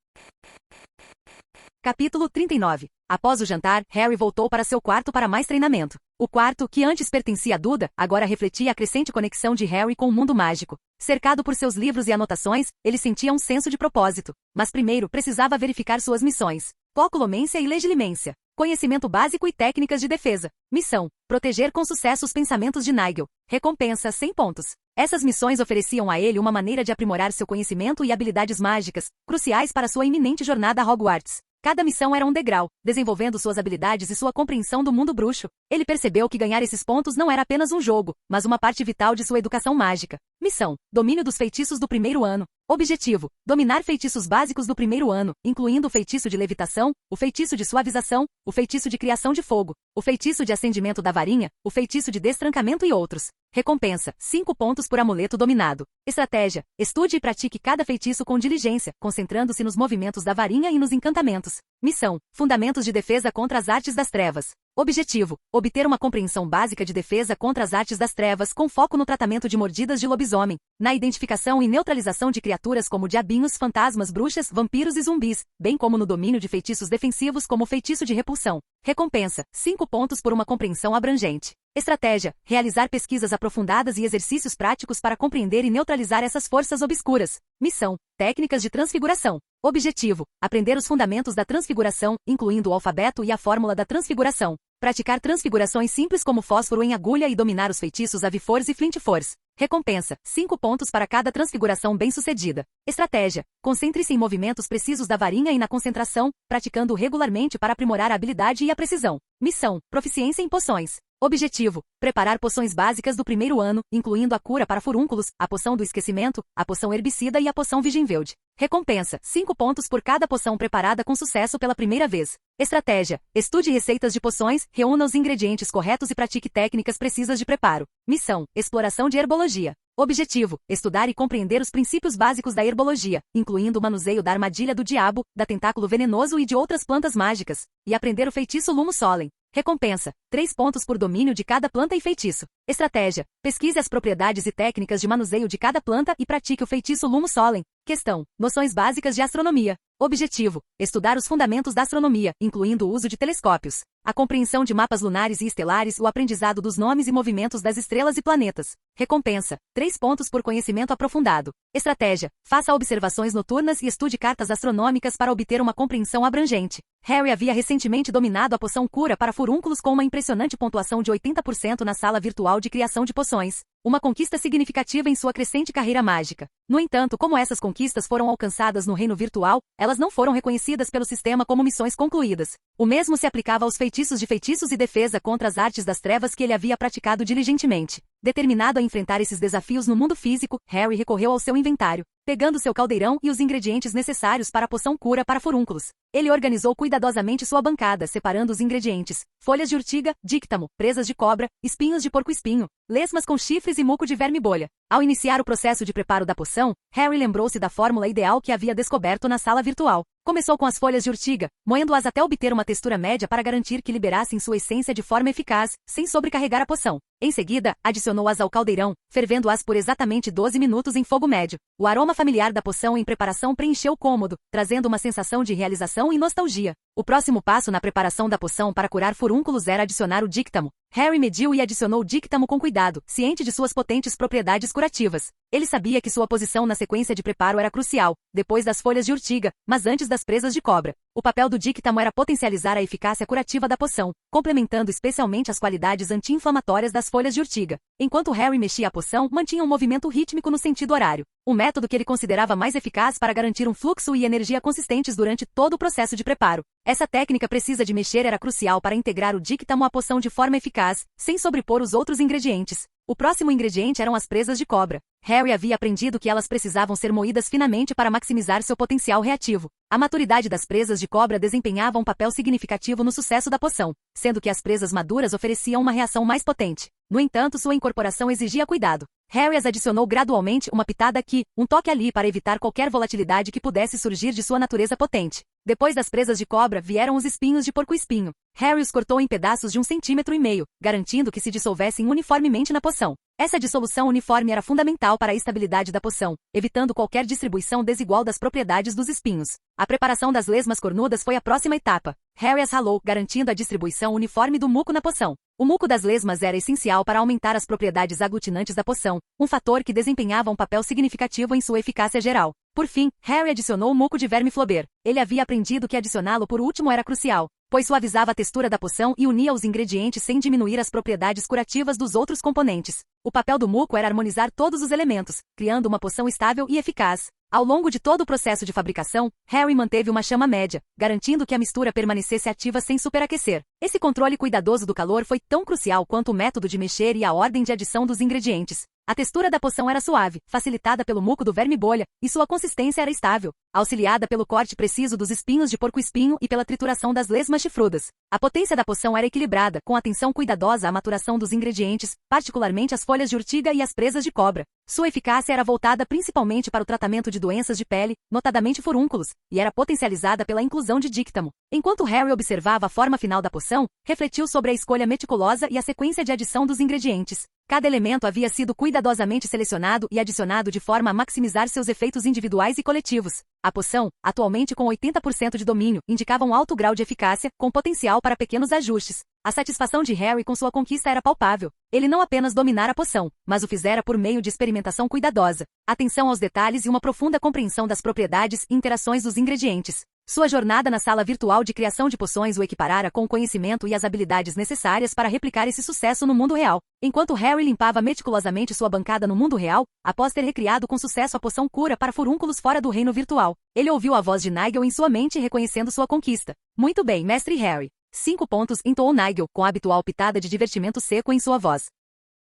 Capítulo 39. Após o jantar, Harry voltou para seu quarto para mais treinamento. O quarto, que antes pertencia a Duda, agora refletia a crescente conexão de Harry com o mundo mágico. Cercado por seus livros e anotações, ele sentia um senso de propósito. Mas primeiro precisava verificar suas missões. Colculomência e legilimência. Conhecimento básico e técnicas de defesa. Missão: proteger com sucesso os pensamentos de Nigel. Recompensa: 100 pontos. Essas missões ofereciam a ele uma maneira de aprimorar seu conhecimento e habilidades mágicas, cruciais para sua iminente jornada a Hogwarts. Cada missão era um degrau, desenvolvendo suas habilidades e sua compreensão do mundo bruxo. Ele percebeu que ganhar esses pontos não era apenas um jogo, mas uma parte vital de sua educação mágica. Missão: domínio dos feitiços do primeiro ano. Objetivo: dominar feitiços básicos do primeiro ano, incluindo o feitiço de levitação, o feitiço de suavização, o feitiço de criação de fogo, o feitiço de acendimento da varinha, o feitiço de destrancamento e outros. Recompensa: 5 pontos por amuleto dominado. Estratégia: estude e pratique cada feitiço com diligência, concentrando-se nos movimentos da varinha e nos encantamentos. Missão: fundamentos de defesa contra as artes das trevas. Objetivo: obter uma compreensão básica de defesa contra as artes das trevas com foco no tratamento de mordidas de lobisomem, na identificação e neutralização de criaturas como diabinhos, fantasmas, bruxas, vampiros e zumbis, bem como no domínio de feitiços defensivos como o feitiço de repulsão. Recompensa: 5 pontos por uma compreensão abrangente. Estratégia: realizar pesquisas aprofundadas e exercícios práticos para compreender e neutralizar essas forças obscuras. Missão: técnicas de transfiguração. Objetivo: aprender os fundamentos da transfiguração, incluindo o alfabeto e a fórmula da transfiguração. Praticar transfigurações simples como fósforo em agulha e dominar os feitiços Avifors e Flintfors. Recompensa: 5 pontos para cada transfiguração bem-sucedida. Estratégia: concentre-se em movimentos precisos da varinha e na concentração, praticando regularmente para aprimorar a habilidade e a precisão. Missão: proficiência em poções. Objetivo: preparar poções básicas do primeiro ano, incluindo a cura para furúnculos, a poção do esquecimento, a poção herbicida e a poção Viginveld. Recompensa: 5 pontos por cada poção preparada com sucesso pela primeira vez. Estratégia: estude receitas de poções, reúna os ingredientes corretos e pratique técnicas precisas de preparo. Missão: exploração de herbologia. Objetivo: estudar e compreender os princípios básicos da herbologia, incluindo o manuseio da armadilha do diabo, da tentáculo venenoso e de outras plantas mágicas, e aprender o feitiço Lumo Solem. Recompensa: 3 pontos por domínio de cada planta e feitiço. Estratégia: pesquise as propriedades e técnicas de manuseio de cada planta e pratique o feitiço Lumo Solem. Questão: noções básicas de astronomia. Objetivo: estudar os fundamentos da astronomia, incluindo o uso de telescópios, a compreensão de mapas lunares e estelares, o aprendizado dos nomes e movimentos das estrelas e planetas. Recompensa: 3 pontos por conhecimento aprofundado. Estratégia: faça observações noturnas e estude cartas astronômicas para obter uma compreensão abrangente. Harry havia recentemente dominado a poção cura para furúnculos com uma impressionante pontuação de 80% na sala virtual de criação de poções. Uma conquista significativa em sua crescente carreira mágica. No entanto, como essas conquistas foram alcançadas no reino virtual, elas não foram reconhecidas pelo sistema como missões concluídas. O mesmo se aplicava aos feitiços e defesa contra as artes das trevas que ele havia praticado diligentemente. Determinado a enfrentar esses desafios no mundo físico, Harry recorreu ao seu inventário, pegando seu caldeirão e os ingredientes necessários para a poção cura para furúnculos. Ele organizou cuidadosamente sua bancada, separando os ingredientes: folhas de urtiga, díctamo, presas de cobra, espinhos de porco-espinho, lesmas com chifres e muco de verme-bolha. Ao iniciar o processo de preparo da poção, Harry lembrou-se da fórmula ideal que havia descoberto na sala virtual. Começou com as folhas de urtiga, moendo-as até obter uma textura média para garantir que liberassem sua essência de forma eficaz, sem sobrecarregar a poção. Em seguida, adicionou-as ao caldeirão, fervendo-as por exatamente 12 minutos em fogo médio. O aroma familiar da poção em preparação preencheu o cômodo, trazendo uma sensação de realização e nostalgia. O próximo passo na preparação da poção para curar furúnculos era adicionar o díctamo. Harry mediu e adicionou o díctamo com cuidado, ciente de suas potentes propriedades curativas. Ele sabia que sua posição na sequência de preparo era crucial, depois das folhas de urtiga, mas antes das presas de cobra. O papel do díctamo era potencializar a eficácia curativa da poção, complementando especialmente as qualidades anti-inflamatórias das folhas de urtiga. Enquanto Harry mexia a poção, mantinha um movimento rítmico no sentido horário, um método que ele considerava mais eficaz para garantir um fluxo e energia consistentes durante todo o processo de preparo. Essa técnica precisa de mexer era crucial para integrar o díctamo à poção de forma eficaz, sem sobrepor os outros ingredientes. O próximo ingrediente eram as presas de cobra. Harry havia aprendido que elas precisavam ser moídas finamente para maximizar seu potencial reativo. A maturidade das presas de cobra desempenhava um papel significativo no sucesso da poção, sendo que as presas maduras ofereciam uma reação mais potente. No entanto, sua incorporação exigia cuidado. Harry as adicionou gradualmente, uma pitada aqui, um toque ali para evitar qualquer volatilidade que pudesse surgir de sua natureza potente. Depois das presas de cobra vieram os espinhos de porco-espinho. Harry os cortou em pedaços de 1,5 cm, garantindo que se dissolvessem uniformemente na poção. Essa dissolução uniforme era fundamental para a estabilidade da poção, evitando qualquer distribuição desigual das propriedades dos espinhos. A preparação das lesmas cornudas foi a próxima etapa. Harry as ralou, garantindo a distribuição uniforme do muco na poção. O muco das lesmas era essencial para aumentar as propriedades aglutinantes da poção, um fator que desempenhava um papel significativo em sua eficácia geral. Por fim, Harry adicionou o muco de verme flober. Ele havia aprendido que adicioná-lo por último era crucial, pois suavizava a textura da poção e unia os ingredientes sem diminuir as propriedades curativas dos outros componentes. O papel do muco era harmonizar todos os elementos, criando uma poção estável e eficaz. Ao longo de todo o processo de fabricação, Harry manteve uma chama média, garantindo que a mistura permanecesse ativa sem superaquecer. Esse controle cuidadoso do calor foi tão crucial quanto o método de mexer e a ordem de adição dos ingredientes. A textura da poção era suave, facilitada pelo muco do verme-bolha, e sua consistência era estável, auxiliada pelo corte preciso dos espinhos de porco-espinho e pela trituração das lesmas chifrudas. A potência da poção era equilibrada, com atenção cuidadosa à maturação dos ingredientes, particularmente as folhas de urtiga e as presas de cobra. Sua eficácia era voltada principalmente para o tratamento de doenças de pele, notadamente furúnculos, e era potencializada pela inclusão de díctamo. Enquanto Harry observava a forma final da poção, refletiu sobre a escolha meticulosa e a sequência de adição dos ingredientes. Cada elemento havia sido cuidadosamente selecionado e adicionado de forma a maximizar seus efeitos individuais e coletivos. A poção, atualmente com 80% de domínio, indicava um alto grau de eficácia, com potencial para pequenos ajustes. A satisfação de Harry com sua conquista era palpável. Ele não apenas dominara a poção, mas o fizera por meio de experimentação cuidadosa, atenção aos detalhes e uma profunda compreensão das propriedades e interações dos ingredientes. Sua jornada na sala virtual de criação de poções o equiparara com o conhecimento e as habilidades necessárias para replicar esse sucesso no mundo real. Enquanto Harry limpava meticulosamente sua bancada no mundo real, após ter recriado com sucesso a poção cura para furúnculos fora do reino virtual, ele ouviu a voz de Nigel em sua mente reconhecendo sua conquista. Muito bem, mestre Harry. 5 pontos, entoou Nigel, com a habitual pitada de divertimento seco em sua voz.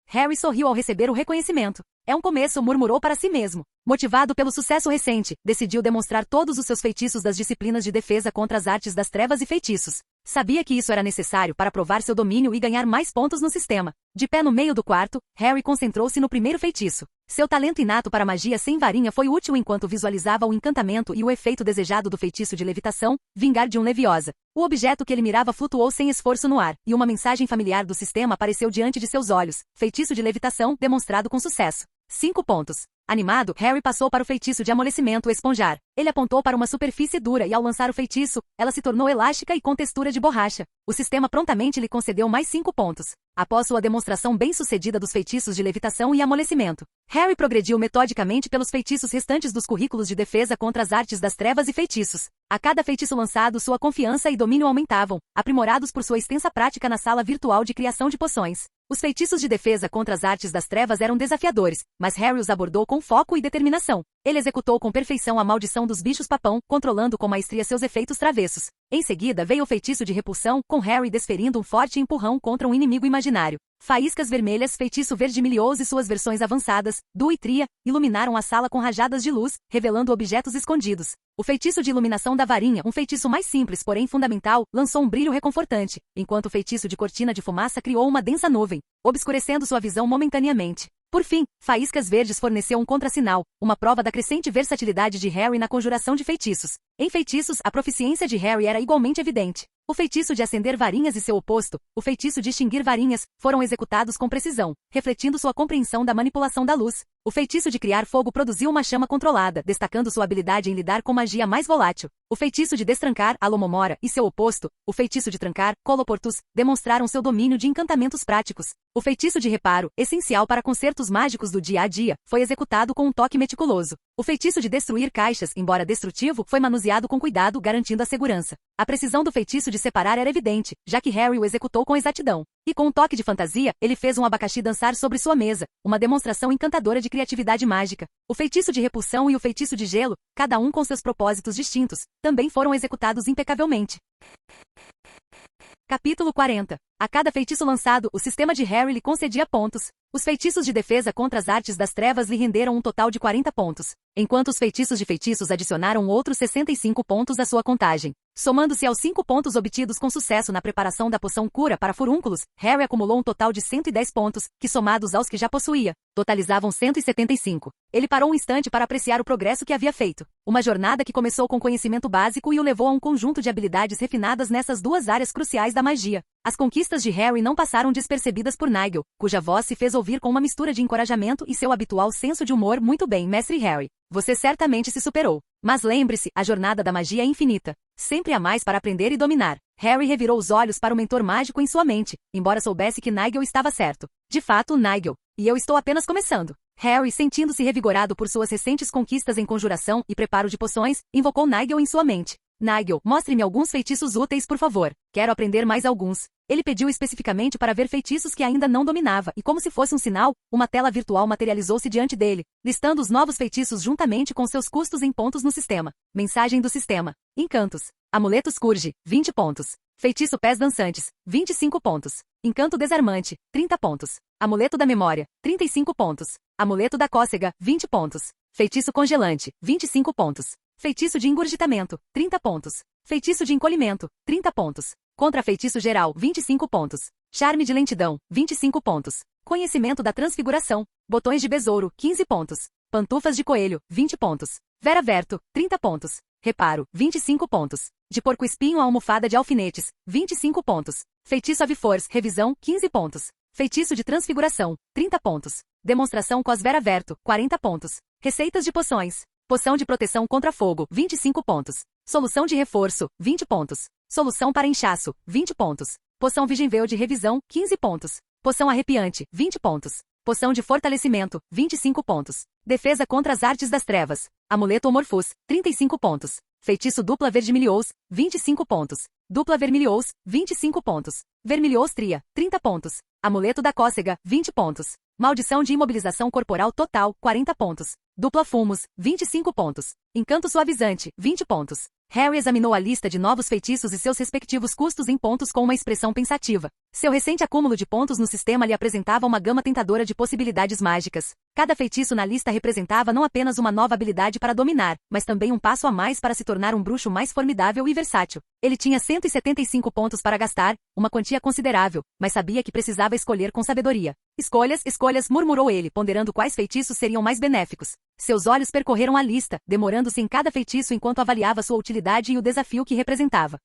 Harry sorriu ao receber o reconhecimento. É um começo, murmurou para si mesmo. Motivado pelo sucesso recente, decidiu demonstrar todos os seus feitiços das disciplinas de defesa contra as artes das trevas e feitiços. Sabia que isso era necessário para provar seu domínio e ganhar mais pontos no sistema. De pé no meio do quarto, Harry concentrou-se no primeiro feitiço. Seu talento inato para magia sem varinha foi útil enquanto visualizava o encantamento e o efeito desejado do feitiço de levitação, Wingardium Leviosa. O objeto que ele mirava flutuou sem esforço no ar, e uma mensagem familiar do sistema apareceu diante de seus olhos. Feitiço de levitação, demonstrado com sucesso. 5 pontos. Animado, Harry passou para o feitiço de amolecimento esponjar. Ele apontou para uma superfície dura e ao lançar o feitiço, ela se tornou elástica e com textura de borracha. O sistema prontamente lhe concedeu mais 5 pontos. Após sua demonstração bem-sucedida dos feitiços de levitação e amolecimento, Harry progrediu metodicamente pelos feitiços restantes dos currículos de defesa contra as artes das trevas e feitiços. A cada feitiço lançado, sua confiança e domínio aumentavam, aprimorados por sua extensa prática na sala virtual de criação de poções. Os feitiços de defesa contra as artes das trevas eram desafiadores, mas Harry os abordou com foco e determinação. Ele executou com perfeição a maldição dos bichos-papão, controlando com maestria seus efeitos travessos. Em seguida veio o feitiço de repulsão, com Harry desferindo um forte empurrão contra um inimigo imaginário. Faíscas vermelhas, feitiço verde-milhoso e suas versões avançadas, Du e Tria, iluminaram a sala com rajadas de luz, revelando objetos escondidos. O feitiço de iluminação da varinha, um feitiço mais simples porém fundamental, lançou um brilho reconfortante, enquanto o feitiço de cortina de fumaça criou uma densa nuvem, obscurecendo sua visão momentaneamente. Por fim, Faíscas Verdes forneceu um contrassinal, uma prova da crescente versatilidade de Harry na conjuração de feitiços. Em feitiços, a proficiência de Harry era igualmente evidente. O feitiço de acender varinhas e seu oposto, o feitiço de extinguir varinhas, foram executados com precisão, refletindo sua compreensão da manipulação da luz. O feitiço de criar fogo produziu uma chama controlada, destacando sua habilidade em lidar com magia mais volátil. O feitiço de destrancar, Alomomora, e seu oposto, o feitiço de trancar, Coloportus, demonstraram seu domínio de encantamentos práticos. O feitiço de reparo, essencial para concertos mágicos do dia a dia, foi executado com um toque meticuloso. O feitiço de destruir caixas, embora destrutivo, foi manuseado com cuidado, garantindo a segurança. A precisão do feitiço de separar era evidente, já que Harry o executou com exatidão. E com um toque de fantasia, ele fez um abacaxi dançar sobre sua mesa, uma demonstração encantadora de criatividade mágica. O feitiço de repulsão e o feitiço de gelo, cada um com seus propósitos distintos, também foram executados impecavelmente. Capítulo 40. A cada feitiço lançado, o sistema de Harry lhe concedia pontos. Os feitiços de defesa contra as artes das trevas lhe renderam um total de 40 pontos, enquanto os feitiços de feitiços adicionaram outros 65 pontos à sua contagem. Somando-se aos 5 pontos obtidos com sucesso na preparação da poção cura para furúnculos, Harry acumulou um total de 110 pontos, que somados aos que já possuía, totalizavam 175. Ele parou um instante para apreciar o progresso que havia feito. Uma jornada que começou com conhecimento básico e o levou a um conjunto de habilidades refinadas nessas duas áreas cruciais da magia. As conquistas de Harry não passaram despercebidas por Nigel, cuja voz se fez ouvir com uma mistura de encorajamento e seu habitual senso de humor. Muito bem, Mestre Harry. Você certamente se superou. Mas lembre-se, a jornada da magia é infinita. Sempre há mais para aprender e dominar. Harry revirou os olhos para o mentor mágico em sua mente, embora soubesse que Nigel estava certo. De fato, Nigel. E eu estou apenas começando. Harry, sentindo-se revigorado por suas recentes conquistas em conjuração e preparo de poções, invocou Nigel em sua mente. Nigel, mostre-me alguns feitiços úteis, por favor. Quero aprender mais alguns. Ele pediu especificamente para ver feitiços que ainda não dominava, e como se fosse um sinal, uma tela virtual materializou-se diante dele, listando os novos feitiços juntamente com seus custos em pontos no sistema. Mensagem do sistema. Encantos. Amuleto Scourge, 20 pontos. Feitiço Pés Dançantes, 25 pontos. Encanto Desarmante, 30 pontos. Amuleto da Memória, 35 pontos. Amuleto da Cócega, 20 pontos. Feitiço Congelante, 25 pontos. Feitiço de Engurgitamento, 30 pontos. Feitiço de Encolhimento, 30 pontos. Contra Feitiço Geral, 25 pontos. Charme de Lentidão, 25 pontos. Conhecimento da Transfiguração. Botões de Besouro, 15 pontos. Pantufas de Coelho, 20 pontos. Vera Verto, 30 pontos. Reparo, 25 pontos. De Porco-Espinho a Almofada de Alfinetes, 25 pontos. Feitiço Aviforce, Revisão, 15 pontos. Feitiço de Transfiguração, 30 pontos. Demonstração Cos Vera Verto, 40 pontos. Receitas de Poções. Poção de Proteção contra Fogo, 25 pontos. Solução de Reforço, 20 pontos. Solução para Inchaço, 20 pontos. Poção Vigenvel de Revisão, 15 pontos. Poção Arrepiante, 20 pontos. Poção de Fortalecimento, 25 pontos. Defesa contra as Artes das Trevas. Amuleto Omorfus, 35 pontos. Feitiço Dupla Vermilious, 25 pontos. Dupla Vermilious, 25 pontos. Vermilious Tria, 30 pontos. Amuleto da Cócega, 20 pontos. Maldição de Imobilização Corporal Total, 40 pontos. Dupla Fumos, 25 pontos. Encanto Suavizante, 20 pontos. Harry examinou a lista de novos feitiços e seus respectivos custos em pontos com uma expressão pensativa. Seu recente acúmulo de pontos no sistema lhe apresentava uma gama tentadora de possibilidades mágicas. Cada feitiço na lista representava não apenas uma nova habilidade para dominar, mas também um passo a mais para se tornar um bruxo mais formidável e versátil. Ele tinha 175 pontos para gastar, uma quantia considerável, mas sabia que precisava escolher com sabedoria. Escolhas, escolhas, murmurou ele, ponderando quais feitiços seriam mais benéficos. Seus olhos percorreram a lista, demorando-se em cada feitiço enquanto avaliava sua utilidade e o desafio que representava.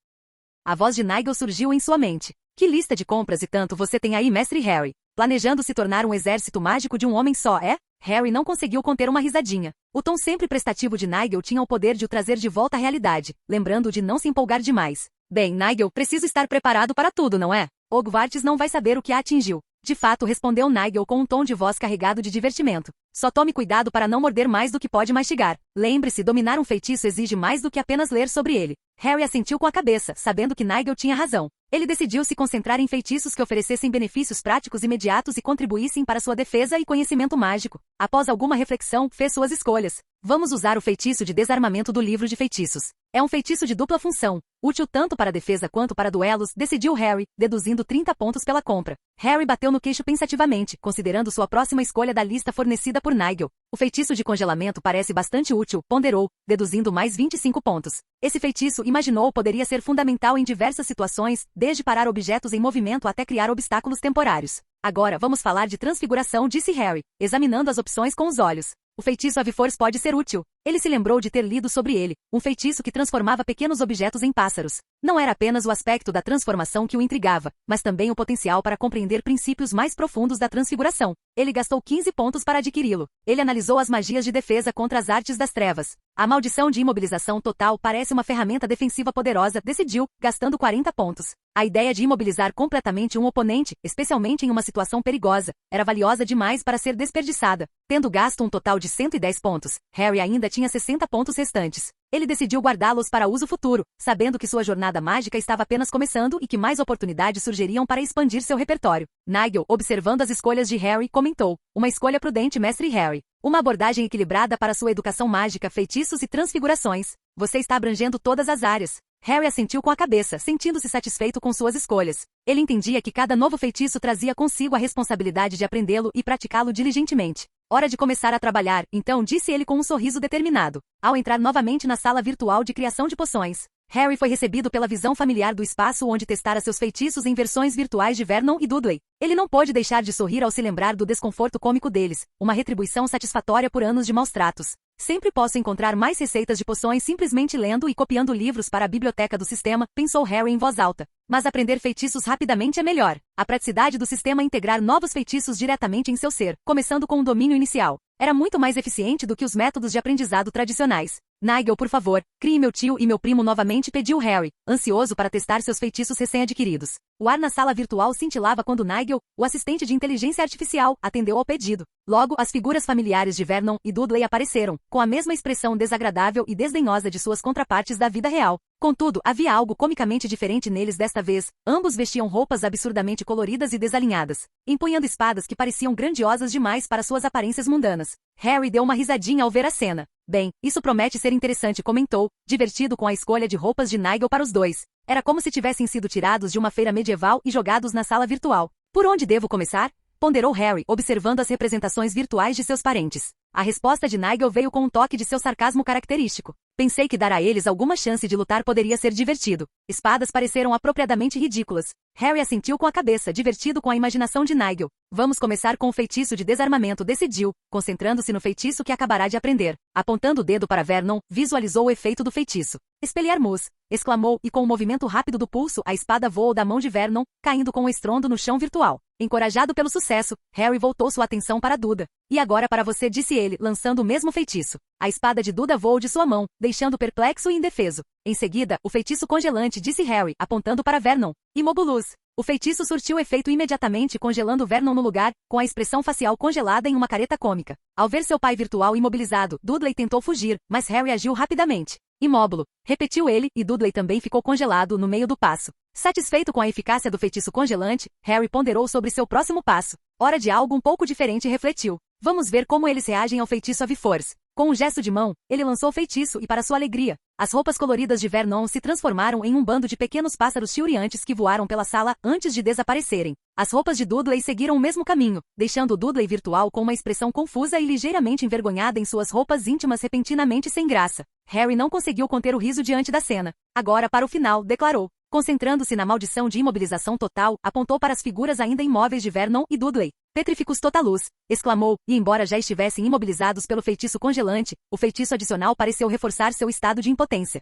A voz de Nigel surgiu em sua mente. Que lista de compras e tanto você tem aí, Mestre Harry? Planejando se tornar um exército mágico de um homem só, é? Harry não conseguiu conter uma risadinha. O tom sempre prestativo de Nigel tinha o poder de o trazer de volta à realidade, lembrando-o de não se empolgar demais. Bem, Nigel, preciso estar preparado para tudo, não é? Hogwarts não vai saber o que a atingiu. De fato, respondeu Nigel com um tom de voz carregado de divertimento. Só tome cuidado para não morder mais do que pode mastigar. Lembre-se, dominar um feitiço exige mais do que apenas ler sobre ele. Harry assentiu com a cabeça, sabendo que Nigel tinha razão. Ele decidiu se concentrar em feitiços que oferecessem benefícios práticos imediatos e contribuíssem para sua defesa e conhecimento mágico. Após alguma reflexão, fez suas escolhas. Vamos usar o feitiço de desarmamento do livro de feitiços. É um feitiço de dupla função, útil tanto para defesa quanto para duelos, decidiu Harry, deduzindo 30 pontos pela compra. Harry bateu no queixo pensativamente, considerando sua próxima escolha da lista fornecida por Nigel. O feitiço de congelamento parece bastante útil, ponderou, deduzindo mais 25 pontos. Esse feitiço, imaginou, poderia ser fundamental em diversas situações, desde parar objetos em movimento até criar obstáculos temporários. Agora vamos falar de transfiguração, disse Harry, examinando as opções com os olhos. O feitiço Aviforce pode ser útil. Ele se lembrou de ter lido sobre ele, um feitiço que transformava pequenos objetos em pássaros. Não era apenas o aspecto da transformação que o intrigava, mas também o potencial para compreender princípios mais profundos da transfiguração. Ele gastou 15 pontos para adquiri-lo. Ele analisou as magias de defesa contra as artes das trevas. A maldição de imobilização total parece uma ferramenta defensiva poderosa, decidiu, gastando 40 pontos. A ideia de imobilizar completamente um oponente, especialmente em uma situação perigosa, era valiosa demais para ser desperdiçada. Tendo gasto um total de 110 pontos, Harry ainda tinha 60 pontos restantes. Ele decidiu guardá-los para uso futuro, sabendo que sua jornada mágica estava apenas começando e que mais oportunidades surgiriam para expandir seu repertório. Nigel, observando as escolhas de Harry, comentou: uma escolha prudente, Mestre Harry. Uma abordagem equilibrada para sua educação mágica, feitiços e transfigurações. Você está abrangendo todas as áreas. Harry assentiu com a cabeça, sentindo-se satisfeito com suas escolhas. Ele entendia que cada novo feitiço trazia consigo a responsabilidade de aprendê-lo e praticá-lo diligentemente. Hora de começar a trabalhar, então disse ele com um sorriso determinado. Ao entrar novamente na sala virtual de criação de poções, Harry foi recebido pela visão familiar do espaço onde testara seus feitiços em versões virtuais de Vernon e Dudley. Ele não pôde deixar de sorrir ao se lembrar do desconforto cômico deles, uma retribuição satisfatória por anos de maus tratos. Sempre posso encontrar mais receitas de poções simplesmente lendo e copiando livros para a biblioteca do sistema, pensou Harry em voz alta. Mas aprender feitiços rapidamente é melhor. A praticidade do sistema é integrar novos feitiços diretamente em seu ser, começando com um domínio inicial. Era muito mais eficiente do que os métodos de aprendizado tradicionais. Nigel, por favor, crie meu tio e meu primo novamente, pediu Harry, ansioso para testar seus feitiços recém-adquiridos. O ar na sala virtual cintilava quando Nigel, o assistente de inteligência artificial, atendeu ao pedido. Logo, as figuras familiares de Vernon e Dudley apareceram, com a mesma expressão desagradável e desdenhosa de suas contrapartes da vida real. Contudo, havia algo comicamente diferente neles desta vez. Ambos vestiam roupas absurdamente coloridas e desalinhadas, empunhando espadas que pareciam grandiosas demais para suas aparências mundanas. Harry deu uma risadinha ao ver a cena. Bem, isso promete ser interessante, comentou, divertido com a escolha de roupas de Nigel para os dois. Era como se tivessem sido tirados de uma feira medieval e jogados na sala virtual. Por onde devo começar? Ponderou Harry, observando as representações virtuais de seus parentes. A resposta de Nigel veio com um toque de seu sarcasmo característico. Pensei que dar a eles alguma chance de lutar poderia ser divertido. Espadas pareceram apropriadamente ridículas. Harry assentiu com a cabeça, divertido com a imaginação de Nigel. Vamos começar com o feitiço de desarmamento, decidiu, concentrando-se no feitiço que acabará de aprender. Apontando o dedo para Vernon, visualizou o efeito do feitiço. Expelliarmus! Exclamou, e com um movimento rápido do pulso, a espada voou da mão de Vernon, caindo com um estrondo no chão virtual. Encorajado pelo sucesso, Harry voltou sua atenção para Duda. E agora para você, disse ele, lançando o mesmo feitiço. A espada de Duda voou de sua mão, deixando perplexo e indefeso. Em seguida, o feitiço congelante, disse Harry, apontando para Vernon. Imobulus. O feitiço surtiu efeito imediatamente, congelando Vernon no lugar, com a expressão facial congelada em uma careta cômica. Ao ver seu pai virtual imobilizado, Dudley tentou fugir, mas Harry agiu rapidamente. Imóbulo, repetiu ele, e Dudley também ficou congelado no meio do passo. Satisfeito com a eficácia do feitiço congelante, Harry ponderou sobre seu próximo passo. Hora de algo um pouco diferente, refletiu. Vamos ver como eles reagem ao feitiço Aviforce. Com um gesto de mão, ele lançou o feitiço e, para sua alegria, as roupas coloridas de Vernon se transformaram em um bando de pequenos pássaros chiuriantes que voaram pela sala antes de desaparecerem. As roupas de Dudley seguiram o mesmo caminho, deixando o Dudley virtual com uma expressão confusa e ligeiramente envergonhada em suas roupas íntimas repentinamente sem graça. Harry não conseguiu conter o riso diante da cena. Agora para o final, declarou. Concentrando-se na maldição de imobilização total, apontou para as figuras ainda imóveis de Vernon e Dudley. Petrificus totalus, exclamou, e embora já estivessem imobilizados pelo feitiço congelante, o feitiço adicional pareceu reforçar seu estado de impotência.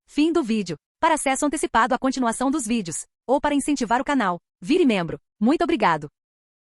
Fim do vídeo. Para acesso antecipado à continuação dos vídeos, ou para incentivar o canal, vire membro. Muito obrigado.